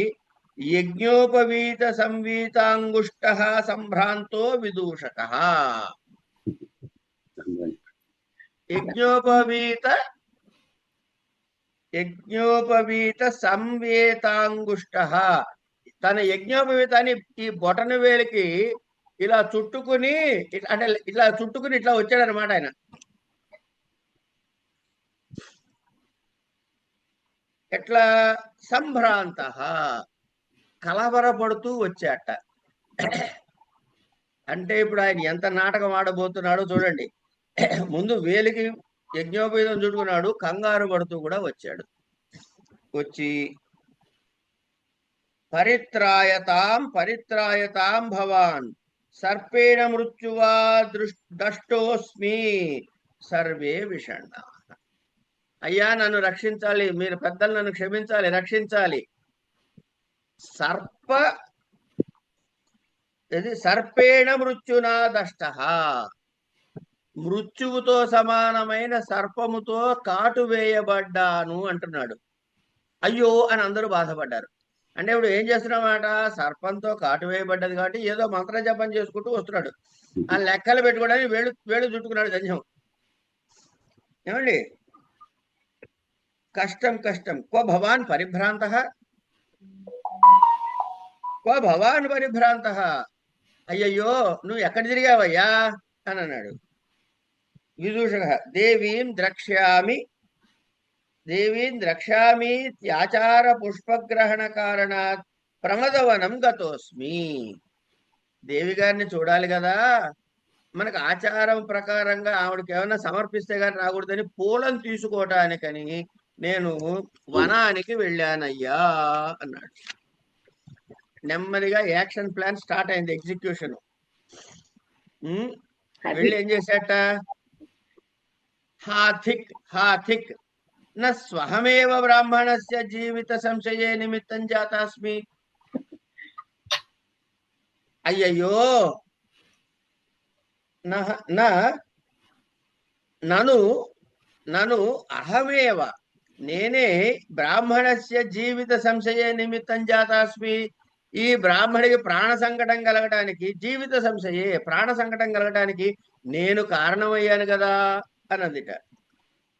[SPEAKER 1] యజ్ఞోపవీత సంవీతాంగుష్ట సంభ్రాంతో విదూషక. యజ్ఞోపవీత యజ్ఞోపవీత సంవేతాంగుష్ట, తన యజ్ఞోపవీతాన్ని ఈ బొటన వేలికి ఇలా చుట్టుకుని అంటే ఇట్లా చుట్టుకుని ఇట్లా వచ్చాడనమాట ఆయన. ఎట్లా? సంభ్రాంత, కలవరపడుతూ వచ్చాట. అంటే ఇప్పుడు ఆయన ఎంత నాటకం ఆడబోతున్నాడో చూడండి. ముందు వేలికి యజ్ఞోపవీతం చుట్టుకున్నాడు, కంగారు పడుతూ కూడా వచ్చాడు. వచ్చి పరిత్రాయతాం భవాన్ సర్పేణ మృత్యువా దష్టోస్మి సర్వే విషణ. అయ్యా నన్ను రక్షించాలి, మీరు పెద్దలు నన్ను క్షమించాలి, రక్షించాలి. సర్పేణ మృత్యునా దష్ట, మృత్యువుతో సమానమైన సర్పముతో కాటు వేయబడ్డాను అంటున్నాడు. అయ్యో అని అందరూ బాధపడ్డారు. అంటే ఇప్పుడు ఏం చేస్తున్నామాట, సర్పంతో కాటు వేయబడ్డది కాబట్టి ఏదో మంత్ర జపం చేసుకుంటూ వస్తున్నాడు. ఆ లెక్కలు పెట్టుకోవడానికి వేళ్ళు చుట్టుకున్నాడు జంజం. ఏమండి, కష్టం కష్టం. క్వ భవాన్ పరిభ్రాంత, క్వ భవాన్ పరిభ్రాంత, అయ్యయ్యో నువ్వు ఎక్కడ తిరిగావయ్యా అని అన్నాడు. విదూషక దేవీం ద్రక్ష్యామి త్యాచార పుష్పగ్రహణ కారణాత్ ప్రమదవనం గతోస్మి. దేవి గారిని చూడాలి కదా, మనకు ఆచారం ప్రకారంగా ఆవిడకి ఏమైనా సమర్పిస్తే గాని రాకూడదని పూలను తీసుకోవటానికని నేను వనానికి వెళ్ళానయ్యా అన్నాడు. నెమ్మదిగా యాక్షన్ ప్లాన్ స్టార్ట్ అయింది, ఎగ్జిక్యూషన్. వెళ్ళి ఏం చేశాట, హాథిక్ న స్వహమేవ బ్రాహ్మణస్య జీవిత సంశయే నిమిత్తం జాతాస్మి. అయ్యయ్యో నను అహమేవ, నేనే బ్రాహ్మణస్య జీవిత సంశయే నిమిత్తం జాతాస్మి. ఈ బ్రాహ్మడికి ప్రాణ సంకటం కలగటానికి, జీవిత సంశయే ప్రాణ సంకటం కలగటానికి నేను కారణమయ్యాను కదా అన్నదిట.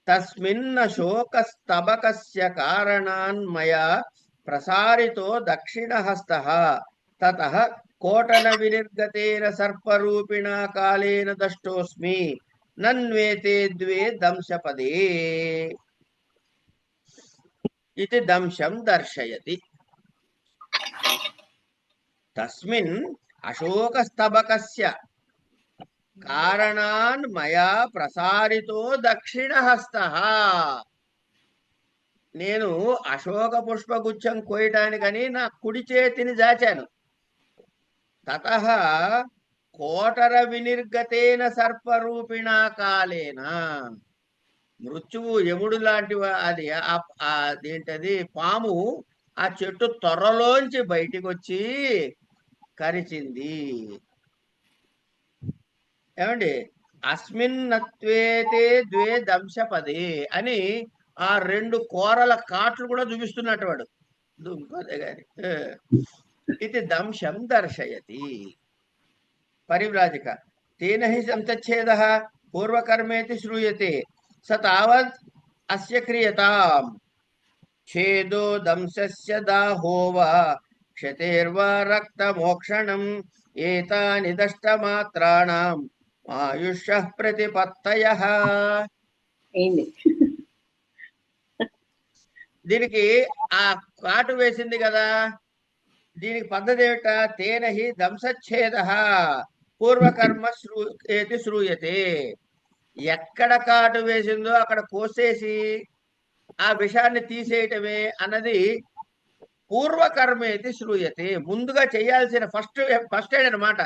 [SPEAKER 1] తస్మిన్న శోకస్తబకస్య కారణాన్ మయా ప్రసారితో దక్షిణహస్తః తతః కోటన వినిర్గతేన సర్పరూపిణా కాలేన దష్టోస్మి నన్వేతే ద్వే దంశపదే ఇది దంశం దర్శయతి. తస్మిన్ అశోకస్తబకస్య కారణాన్ మయా ప్రసారితో దక్షిణహస్తః, నేను అశోక పుష్పగుచ్చం కోయటానికని నా కుడి చేతిని జాచాను. తతః కోటర వినిర్గతేన సర్పరూపిణా కాలేన, మృత్యువు యముడు లాంటి అది అదేంటది పాము ఆ చెట్టు తొర్రలోంచి బయటికి వచ్చి కరిచింది. ఏమండి, అస్మిన్నత్వేతే ద్వే దంశపదే అని ఆ రెండు కోరల కాట్లు కూడా చూపిస్తున్నట్టు వాడు దుంపదే గాని. ఇది దంశం దర్శయతి. పరివ్రాజిక తేన హి సంతచ్ఛేద పూర్వకర్మేతి శ్రూయతే స తావద్ అస్య క్రియతాం ఛేదో దంశస్య దాహోవా క్షతేర్వా రక్తమోక్షణం ఏతాని దష్టమాత్రాణం ఆయుష్యః ప్రతిపత్తయః. దీనికి ఆ కాటు వేసింది కదా, దీనికి పద్ధతి ఏమిట, తేనహి దంశచ్ఛేద పూర్వకర్మ ఏతి శ్రూయతే. ఎక్కడ కాటు వేసిందో అక్కడ కోసేసి ఆ విషాన్ని తీసేయటమే అన్నది పూర్వకర్మేతి శ్రూయతే. ముందుగా చేయాల్సిన ఫస్ట్ ఎయిడ్ అనమాట.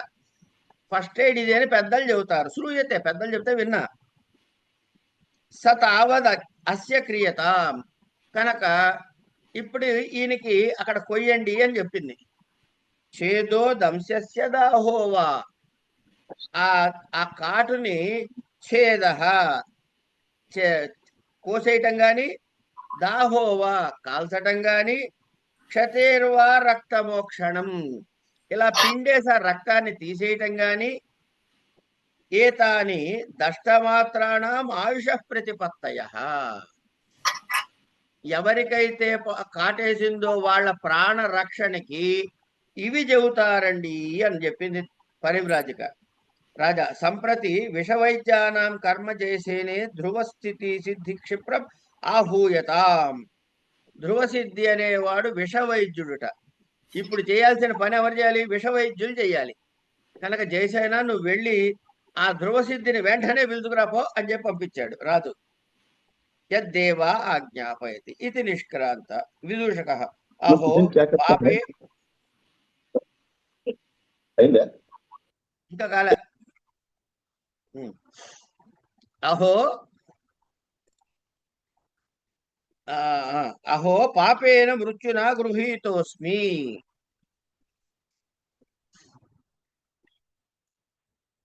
[SPEAKER 1] ఫస్ట్ ఎయిడ్ ఇది అని పెద్దలు చెబుతారు. శ్రూయతే, పెద్దలు చెప్తే విన్నా. స తావద్ అస్య క్రియత. కనుక ఇప్పుడు ఈయనకి అక్కడ కొయ్యండి అని చెప్పింది. చేదో దంశస్య దాహోవా. ఆ ఆ కాటుని ఛేద కోసేయటం గాని, దాహోవా కాల్చటం గాని, క్షతేర్వా రక్తమోక్షణం ఇలా పిండేసి ఆ రక్తాన్ని తీసేయటం గాని, ఏతాని దష్టమాత్రాణం ఆయుష ప్రతిపత్తయ. ఎవరికైతే కాటేసిందో వాళ్ళ ప్రాణ రక్షణకి ఇవి చెబుతారండి అని చెప్పింది పరివ్రాజిక. రాజా సంప్రతి విషవైద్యానాం కర్మ చేసేనే ధ్రువస్థితి సిద్ధి క్షిప్రం ఆహూయతాం. ధ్రువసిద్ధి అనేవాడు విషవైద్యుడుట. ఇప్పుడు చేయాల్సిన పని ఎవరు చేయాలి? విషవైద్యులు చేయాలి. కనుక జయసేన నువ్వు వెళ్ళి ఆ ధ్రువసిద్ధిని వెంటనే పిలుచుకురాపో అని చెప్పి పంపించాడు రాజు. యద్దేవా ఆజ్ఞాపయతి ఇది నిష్క్రాంత. విదూషక అహో పాపే. ఇంకా కాలే. అహో అహో పాపేన మృత్యునా గృహీతోస్మి.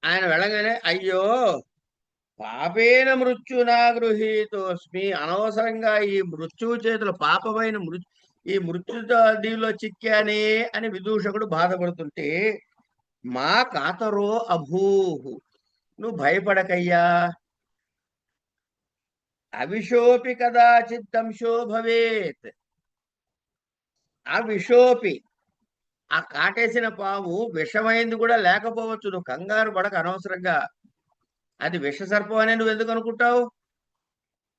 [SPEAKER 1] ఆయన వెళ్ళగానే అయ్యో పాపేన మృత్యునా గృహీతోస్మి, అనవసరంగా ఈ మృత్యువు చేతులు పాపమైన ఈ మృత్యులో చిక్కానే అని విదూషకుడు బాధపడుతుంటే, మా కాతరో అభూహు, నువ్వు భయపడకయ్యా. అవిశోపి కదాచిద్దంశో భవేత్. అవిశోపి, ఆ కాటేసిన పాము విషమైంది కూడా లేకపోవచ్చు. నువ్వు కంగారు పడక అనవసరంగా. అది విషసర్పం అనే నువ్వు ఎందుకు అనుకుంటావు?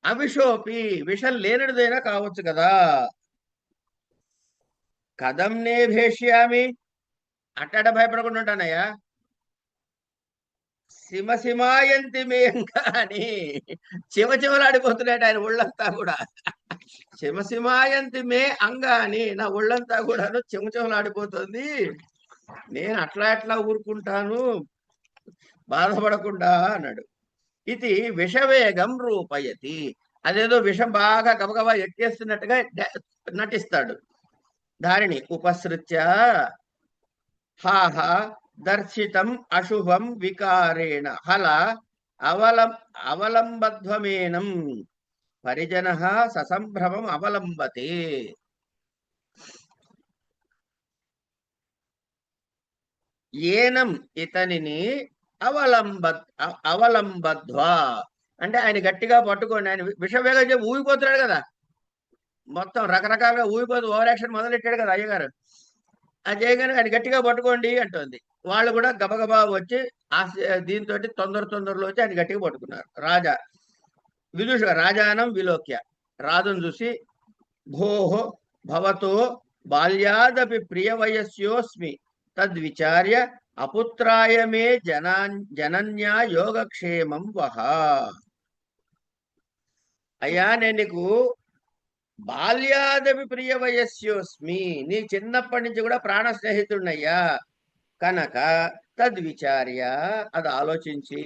[SPEAKER 1] అవిశోపి, విషం లేనిదైనా కావచ్చు కదా. కథం నే భేష్యామి, అట్టడ భయపడకుండా ఉంటానయ్యా. సింహాయంతి మేంగా అని చివలాడిపోతున్నాడు ఆయన ఒళ్ళంతా కూడా. సింహాయంతి మే అంగాని, నా ఒళ్ళంతా కూడాను చివలాడిపోతుంది. నేను అట్లా ఊరుకుంటాను బాధపడకుండా అన్నాడు. ఇది విషవేగం రూపయతి. అదేదో విషం బాగా గబగబా ఎక్కేస్తున్నట్టుగా నటిస్తాడు. దారిని ఉపసృత్య హాహ దర్శితం అశుభం వికారేణ హల అవలంబధ్వమేనం పరిజన ససంభ్రమం అవలంబతే. ఏనం ఇతనిని అవలంబధ్వా అంటే ఆయన గట్టిగా పట్టుకోండి. ఆయన విషవేగం చెప్పి ఊగిపోతున్నాడు కదా, మొత్తం రకరకాలుగా ఊగిపోతూ ఓవర్ యాక్షన్ మొదలెట్టాడు కదా అయ్యగారు. అది చేయగానే ఆయన గట్టిగా పట్టుకోండి అంటుంది. వాళ్ళు కూడా గబగబా వచ్చి దీంతో తొందరలో వచ్చి ఆయన గట్టిగా పట్టుకున్నారు. విదూషక రాజానం విలోక్య, రాజును చూసి భోహో భవతో బాల్యాదపి ప్రియ వయస్యోస్మి తద్విచార్య అపుత్రాయ మే జనన్యా యోగక్షేమం వహ. అయ్యా నేను నీకు బాల్యాదపి ప్రియ వయస్యోస్మి, నీ చిన్నప్పటి నుంచి కూడా ప్రాణ స్నేహితుడినయ్యా. కనుక తద్విచార్య, అది ఆలోచించి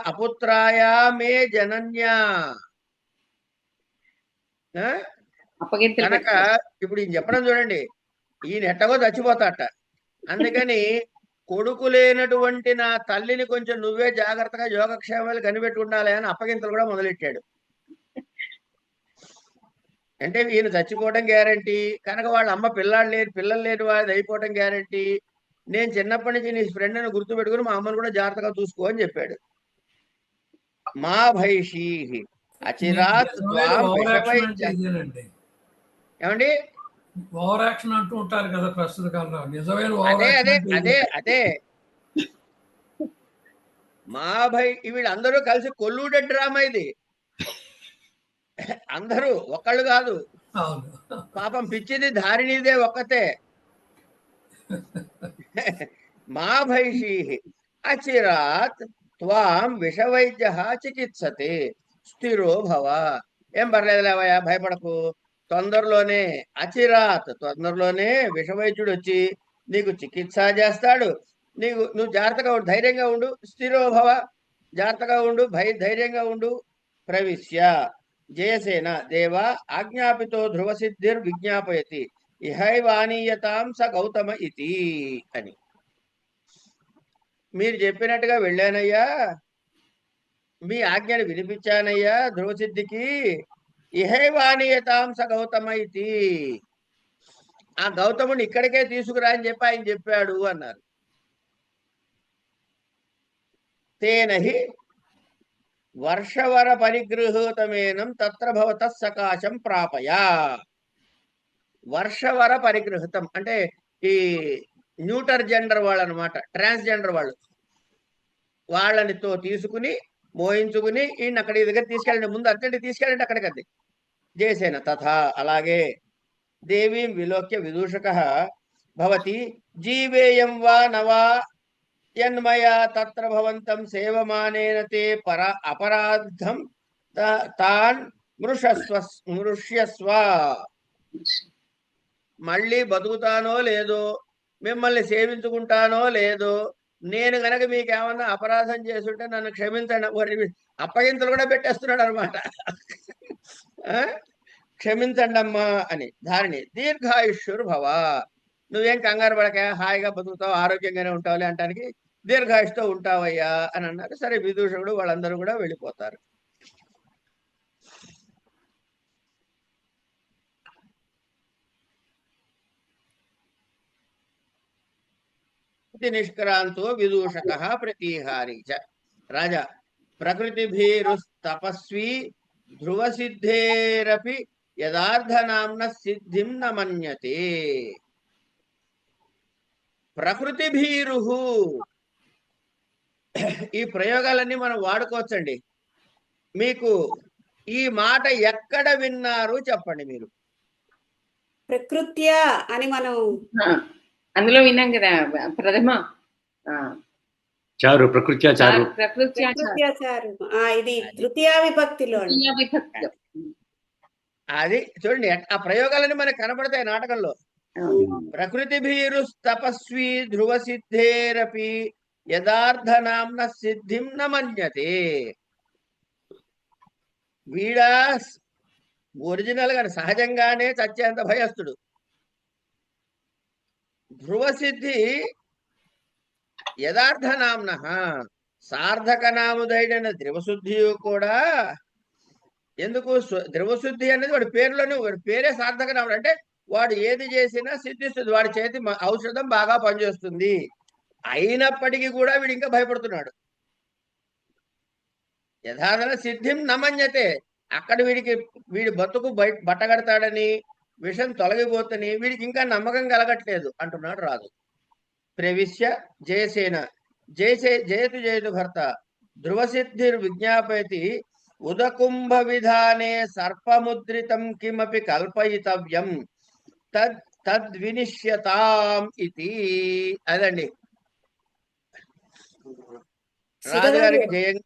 [SPEAKER 1] అపుత్రాయ మే జనన్యా. కనుక ఇప్పుడు ఈయన చెప్పడం చూడండి, ఈయన ఎట్టగో చచ్చిపోతాట. అందుకని కొడుకు లేనటువంటి నా తల్లిని కొంచెం నువ్వే జాగ్రత్తగా యోగక్షేమాలు కనిపెట్టి ఉండాలి అని అప్పగింతలు కూడా మొదలెట్టాడు. అంటే ఈయన చచ్చిపోవడం గ్యారంటీ, కనుక వాళ్ళ అమ్మ పిల్లలు లేని వాది అయిపోవడం గ్యారంటీ. నేను చిన్నప్పటి నుంచి నీ ఫ్రెండ్ అని గుర్తు పెట్టుకుని మా అమ్మను కూడా జాగ్రత్తగా చూసుకో అని చెప్పాడు. మా భైషీ అచిరాత్ ఏమండి
[SPEAKER 4] ఓవర్ యాక్షన్ అంటూ ఉంటారు కదా ప్రస్తుత కాలంలో, నిజమైన
[SPEAKER 1] అదే మా భై వీళ్ళందరూ కలిసి కొల్లుడెడ్ డ్రామా ఇది. అందరూ ఒకళ్ళు కాదు, పాపం పిచ్చిది ధారిణీదే ఒక్కతే. మా భైషీ అచిరాత్ త్వాం విషవైద్య చికిత్సతే. స్థిరో భవ. ఏం పర్లేదులేవయ్యా, భయపడకు. తొందరలోనే తొందరలోనే విషవైద్యుడు వచ్చి నీకు చికిత్స చేస్తాడు. నువ్వు జాగ్రత్తగా ఉండు, ధైర్యంగా ఉండు. స్థిరో భవ, జాగ్రత్తగా ఉండు, ధైర్యంగా ఉండు. ప్రవిశ్య జయసేన దేవా ఆజ్ఞాపితో ధ్రువసిద్ధిర్ విజ్ఞాపయతి ఇహైవానీయతాం స గౌతమ ఇతి అని. మీరు చెప్పినట్టుగా వెళ్ళానయ్యా, మీ ఆజ్ఞను వినిపించానయ్యా ధ్రువసిద్ధికి. ఇహైవానీయతాం స గౌతమ ఇతి, ఆ గౌతముని ఇక్కడికే తీసుకురా అని చెప్పి ఆయన చెప్పాడు అన్నారు. తేనహి వర్షవర పరిగృహీతమేనం తత్ర భవత సకాశం ప్రాపయా. వర్షవర పరిగృహితం అంటే ఈ న్యూటర్ జెండర్ వాళ్ళు అనమాట, ట్రాన్స్జెండర్ వాళ్ళు. వాళ్ళనితో తీసుకుని మోయించుకుని ఈయన అక్కడి దగ్గర తీసుకెళ్ళండి, ముందు అర్జెంట్ తీసుకెళ్ళండి అక్కడికి. జయసేన తథా అలాగే. దేవీం విలోక్య విదూషక భవతి జీవేయం వా నవా యన్మయా తత్ర భవంతం సేవమానేన తే అపరాధం తాన్ మృష్యస్వ. మళ్ళీ బతుకుతానో లేదో, మిమ్మల్ని సేవించుకుంటానో లేదో, నేను గనక మీకేమన్నా అపరాధం చేస్తుంటే నన్ను క్షమించండి. అప్పగింతలు కూడా పెట్టేస్తున్నాడు అనమాట. క్షమించండి అమ్మా అని. ధారిణి దీర్ఘాయుష్యుర్ భవ, నువ్వేం కంగారు పడక, హాయిగా బతుకుతావు, ఆరోగ్యంగానే ఉంటావులే అంటానికి దీర్ఘాయుష్తో ఉంటావయ్యా అని అన్నారు. సరే, విదూషకుడు వాళ్ళందరూ కూడా వెళ్ళిపోతారు. నిష్క్రాంతో విదూషక ప్రతీహారీ చ. రాజా ప్రకృతిభీరుస్తపస్వీ ధ్రువసిద్ధేరపి యదార్థనామ్న సిద్ధిం న మన్యతే. ప్రకృతిభీరు, ఈ ప్రయోగాలన్నీ మనం వాడుకోవచ్చండి. మీకు ఈ మాట ఎక్కడ విన్నారు చెప్పండి మీరు.
[SPEAKER 2] ప్రకృత్యా అని మనం
[SPEAKER 3] అందులో విన్నాం కదా, ప్రథమ
[SPEAKER 5] చారు ప్రకృత్యా చారు.
[SPEAKER 2] ప్రకృత్యాచారు, ఇది తృతీయ విభక్తిలో అండి.
[SPEAKER 3] విభక్తిలో
[SPEAKER 1] అది చూడండి, ఆ ప్రయోగాలన్నీ మనకు కనబడతాయి నాటకంలో. ప్రకృతిభీరు తపస్వి ధ్రువ సిద్ధేరపి యదార్థనామ్న సిద్ధిం న మన్యతే. వీడా ఒరిజినల్ గా సహజంగానే చచ్చేంత భయస్తుడు. ధ్రువసిద్ధి యదార్థనామ్న, సార్థక నాముదైన ధ్రువశుద్ధియు కూడా. ఎందుకు ధ్రువశుద్ధి అనేది వాడి పేరులోనే, వాడి పేరే సార్థక నాముడు. అంటే వాడు ఏది చేసినా సిద్ధిస్తుంది, వాడి చేతి ఔషధం బాగా పనిచేస్తుంది. అయినప్పటికీ కూడా వీడు ఇంకా భయపడుతున్నాడు. యథార్థన సిద్ధిం నమన్యతే, అక్కడ వీడి బతుకు బట్టగడతాడని, విషం తొలగిపోతని వీడికి ఇంకా నమ్మకం కలగట్లేదు అంటున్నాడు రాజు. ప్రవిశ్య జయసేన జయతు భర్త ధ్రువసిద్ధిర్ విజ్ఞాపయతి ఉదకుంభ విధానే సర్పముద్రితం కిమపి కల్పయితవ్యం తద్వినిశ్యతాం ఇది. అదండి రాజుగారికి జయం.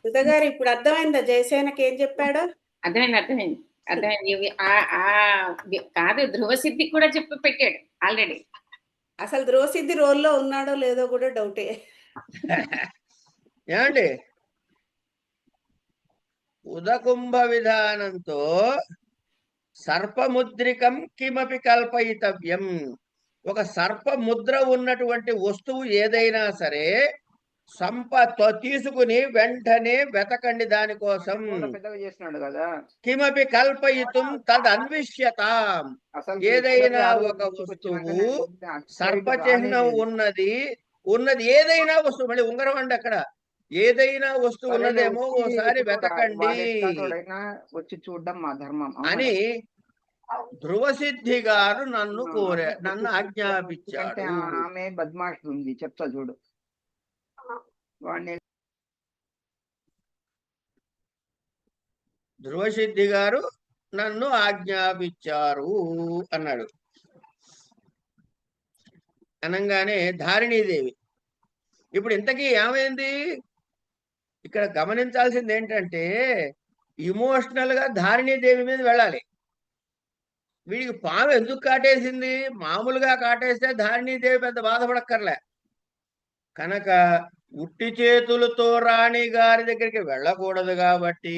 [SPEAKER 2] సుధగారు ఇప్పుడు అర్థమైందా జయసేనకి ఏం చెప్పాడో?
[SPEAKER 3] అర్థమైంది. కాదు, ధ్రువసిద్ధి కూడా చెప్పి పెట్టాడు ఆల్రెడీ.
[SPEAKER 2] అసలు ధ్రువసిద్ధి రోల్లో ఉన్నాడో లేదో కూడా డౌటే.
[SPEAKER 1] ఏమండి, ఉదకుంభ విధానంతో సర్పముద్రికం కిమపి కల్పయితవ్యం, ఒక సర్ప ముద్ర ఉన్నటువంటి వస్తువు ఏదైనా సరే తీసుకుని వెంటనే వెతకండి దానికోసం. కిమపి కల్పయితుం తద్ అన్విష్యతాం, ఏదైనా ఒక వస్తువు సర్పచిహ్నం ఉన్నది ఏదైనా వస్తువు, మళ్ళీ ఉంగరం అండి అక్కడ, ఏదైనా వస్తువు ఉన్నదేమో ఓసారి వెతకండి
[SPEAKER 6] వచ్చి చూడడం మా ధర్మం
[SPEAKER 1] అని ధ్రువసిద్ధి గారు నన్ను ఆజ్ఞాపించాడు.
[SPEAKER 6] ఆమె బద్మాష్ ఉంది, చెప్తా చూడు.
[SPEAKER 1] ధ్రువసిద్ధి గారు నన్ను ఆజ్ఞాపించారు అన్నాడు. అనగానే ధారిణీదేవి, ఇప్పుడు ఇంతకీ ఏమైంది? ఇక్కడ గమనించాల్సింది ఏంటంటే, ఇమోషనల్ గా ధారిణీదేవి మీద వెళ్ళాలి. వీడికి పాము ఎందుకు కాటేసింది? మామూలుగా కాటేస్తే ధారిణీదేవి పెద్ద బాధపడక్కర్లే. కనుక ఉట్టి చేతులతో రాణి గారి దగ్గరికి వెళ్ళకూడదు కాబట్టి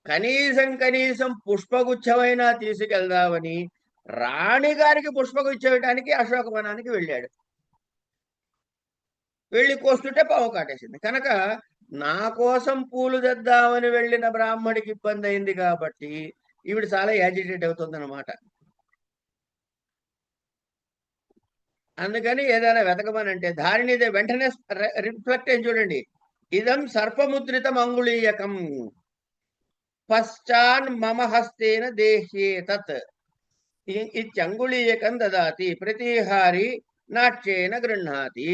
[SPEAKER 1] కనీసం పుష్పగుచ్చమైనా తీసుకెళ్దామని రాణి గారికి పుష్పగుచ్చం ఇవ్వడానికి అశోకవనానికి వెళ్ళాడు. వెళ్ళి కోస్తుంటే పాము కాటేసింది. కనుక నా కోసం పూలు తెద్దామని వెళ్ళిన బ్రాహ్మడికి ఇబ్బంది అయింది కాబట్టి ఈవిడ చాలా యాజిటేట్ అవుతుందన్నమాట. అందుకని ఏదైనా వెతకమనంటే ధారిణిదే వెంటనే రిఫ్లెక్ట్ అయ్యి చూడండి. ఇదం సర్పముద్రితం అంగుళీయకం పశ్చాన్ మమ హస్తేన దేహ్యే తత్ ఇత్యంగుళీయకం దదాతి ప్రతిహారి నాట్యేన గృహ్ణాతి.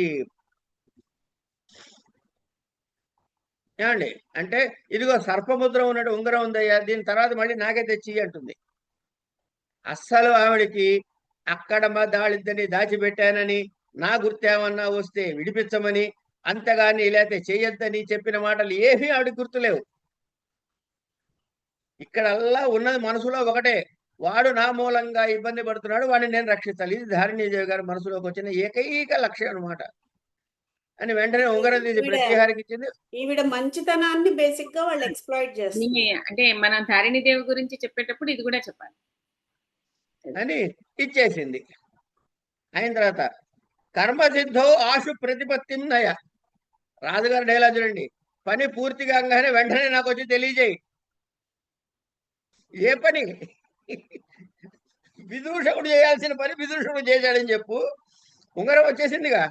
[SPEAKER 1] ఏమండి అంటే ఇదిగో సర్పముద్ర ఉన్నట్టు ఉంగరం ఉందయ్యా, దీని తర్వాత మళ్ళీ నాకే తెచ్చి అంటుంది. అస్సలు ఆవిడికి అక్కడ మా దాళ్ళిద్దరిని దాచిపెట్టానని, నా గుర్తేమన్నా వస్తే విడిపించమని, అంతగాని లేకపోతే చేయొద్దని చెప్పిన మాటలు ఏమీ ఆవిడకి గుర్తులేవు. ఇక్కడల్లా ఉన్నది మనసులో ఒకటే, వాడు నా మూలంగా ఇబ్బంది పడుతున్నాడు, వాడిని నేను రక్షించాలి. ఇది ధారిణీదేవి గారి మనసులోకి వచ్చిన ఏకైక లక్ష్యం అనమాట. అని వెంటనే ఉంగరం తీసి ప్రతిహారికి ఇచ్చింది.
[SPEAKER 2] ఈవిడ మంచితనాన్ని బేసిక్ గా వాళ్ళు ఎక్స్ప్లాయిట్ చేస్తారు.
[SPEAKER 3] అంటే మనం ధారిణీదేవి గురించి చెప్పేటప్పుడు ఇది కూడా చెప్పాలి
[SPEAKER 1] అని ఇచ్చేసింది. అయిన తర్వాత కర్మసిద్ధో ఆశు ప్రతిపత్తి నయ. రాజుగారు డైలాగ్ చూడండి, పని పూర్తి కాగానే వెంటనే నాకు వచ్చి తెలియజేయి. ఏ పని? విదూషకుడు చేయాల్సిన పని విదూషకుడు చేశాడని చెప్పు. ఉంగరం వచ్చేసిందిగా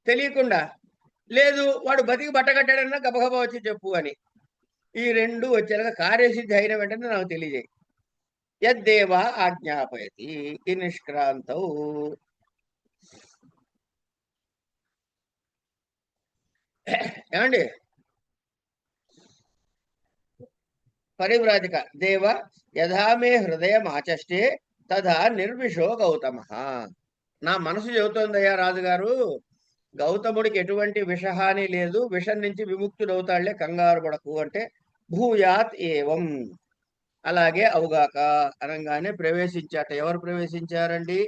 [SPEAKER 1] తెలియకుండా. లేదు వాడు బతికి బట్టకట్టాడన్నా గబగబా వచ్చి చెప్పు అని. ఈ రెండు వచ్చేలాగా కార్యసిద్ధి అయిన వెంటనే నాకు తెలియజేయి. యద్దేవా ఆజ్ఞాపయతి ఈ నిష్క్రాంతౌ. ఏమండి పరివ్రాజిక దేవ యథా మే హృదయం ఆచష్టే తథా నిర్విషో గౌతమ. నా మనసు చెబుతోందయ్యా రాజుగారు, గౌతముడికి ఎటువంటి విషహాని లేదు, విషం నుంచి విముక్తుడవుతాళ్లే, కంగారు పడకు అంటే భూయాత్ ఏవం అలాగే అవుగాక అనగానే ప్రవేశించాట. ఎవరు ప్రవేశించారండి?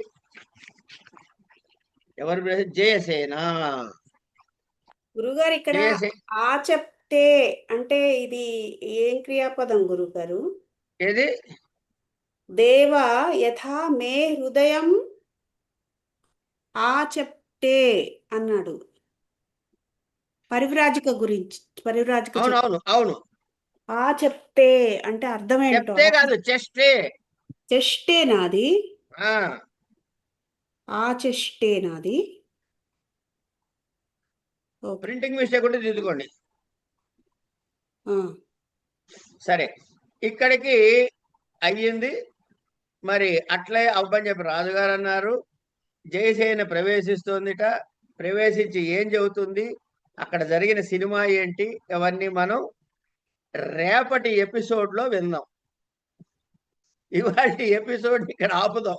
[SPEAKER 1] ఎవరు జయసేన.
[SPEAKER 2] గురుగారు ఇక్కడ ఆ చెప్తే అంటే ఇది ఏం క్రియాపదం గురుగారు?
[SPEAKER 1] ఏది?
[SPEAKER 2] దేవ యథా మే హృదయం ఆ చెప్తే అన్నాడు పరివ్రాజిక గురించి. పరివ్రాజిక
[SPEAKER 1] అవును అవును.
[SPEAKER 2] ఆ చెప్తే అంటే అర్థం ఏంటో?
[SPEAKER 1] చెప్తే కాదు, చెస్టే.
[SPEAKER 2] చెస్టే నాది. ఆ చెస్టే నాది.
[SPEAKER 1] ప్రింటింగ్ మిస్టేక్ ఉంటే దిద్దుకోండి. సరే, ఇక్కడికి అయ్యింది. మరి అట్లే అవ్వని చెప్పి రాజుగారు అన్నారు. జయసేన ప్రవేశిస్తోందిట. ప్రవేశించి ఏం చెబుతుంది, అక్కడ జరిగిన సినిమా ఏంటి, అవన్నీ మనం రేపటి ఎపిసోడ్ లో విందాం. ఇవాళ ఎపిసోడ్ ఇక్కడ ఆపుదాం.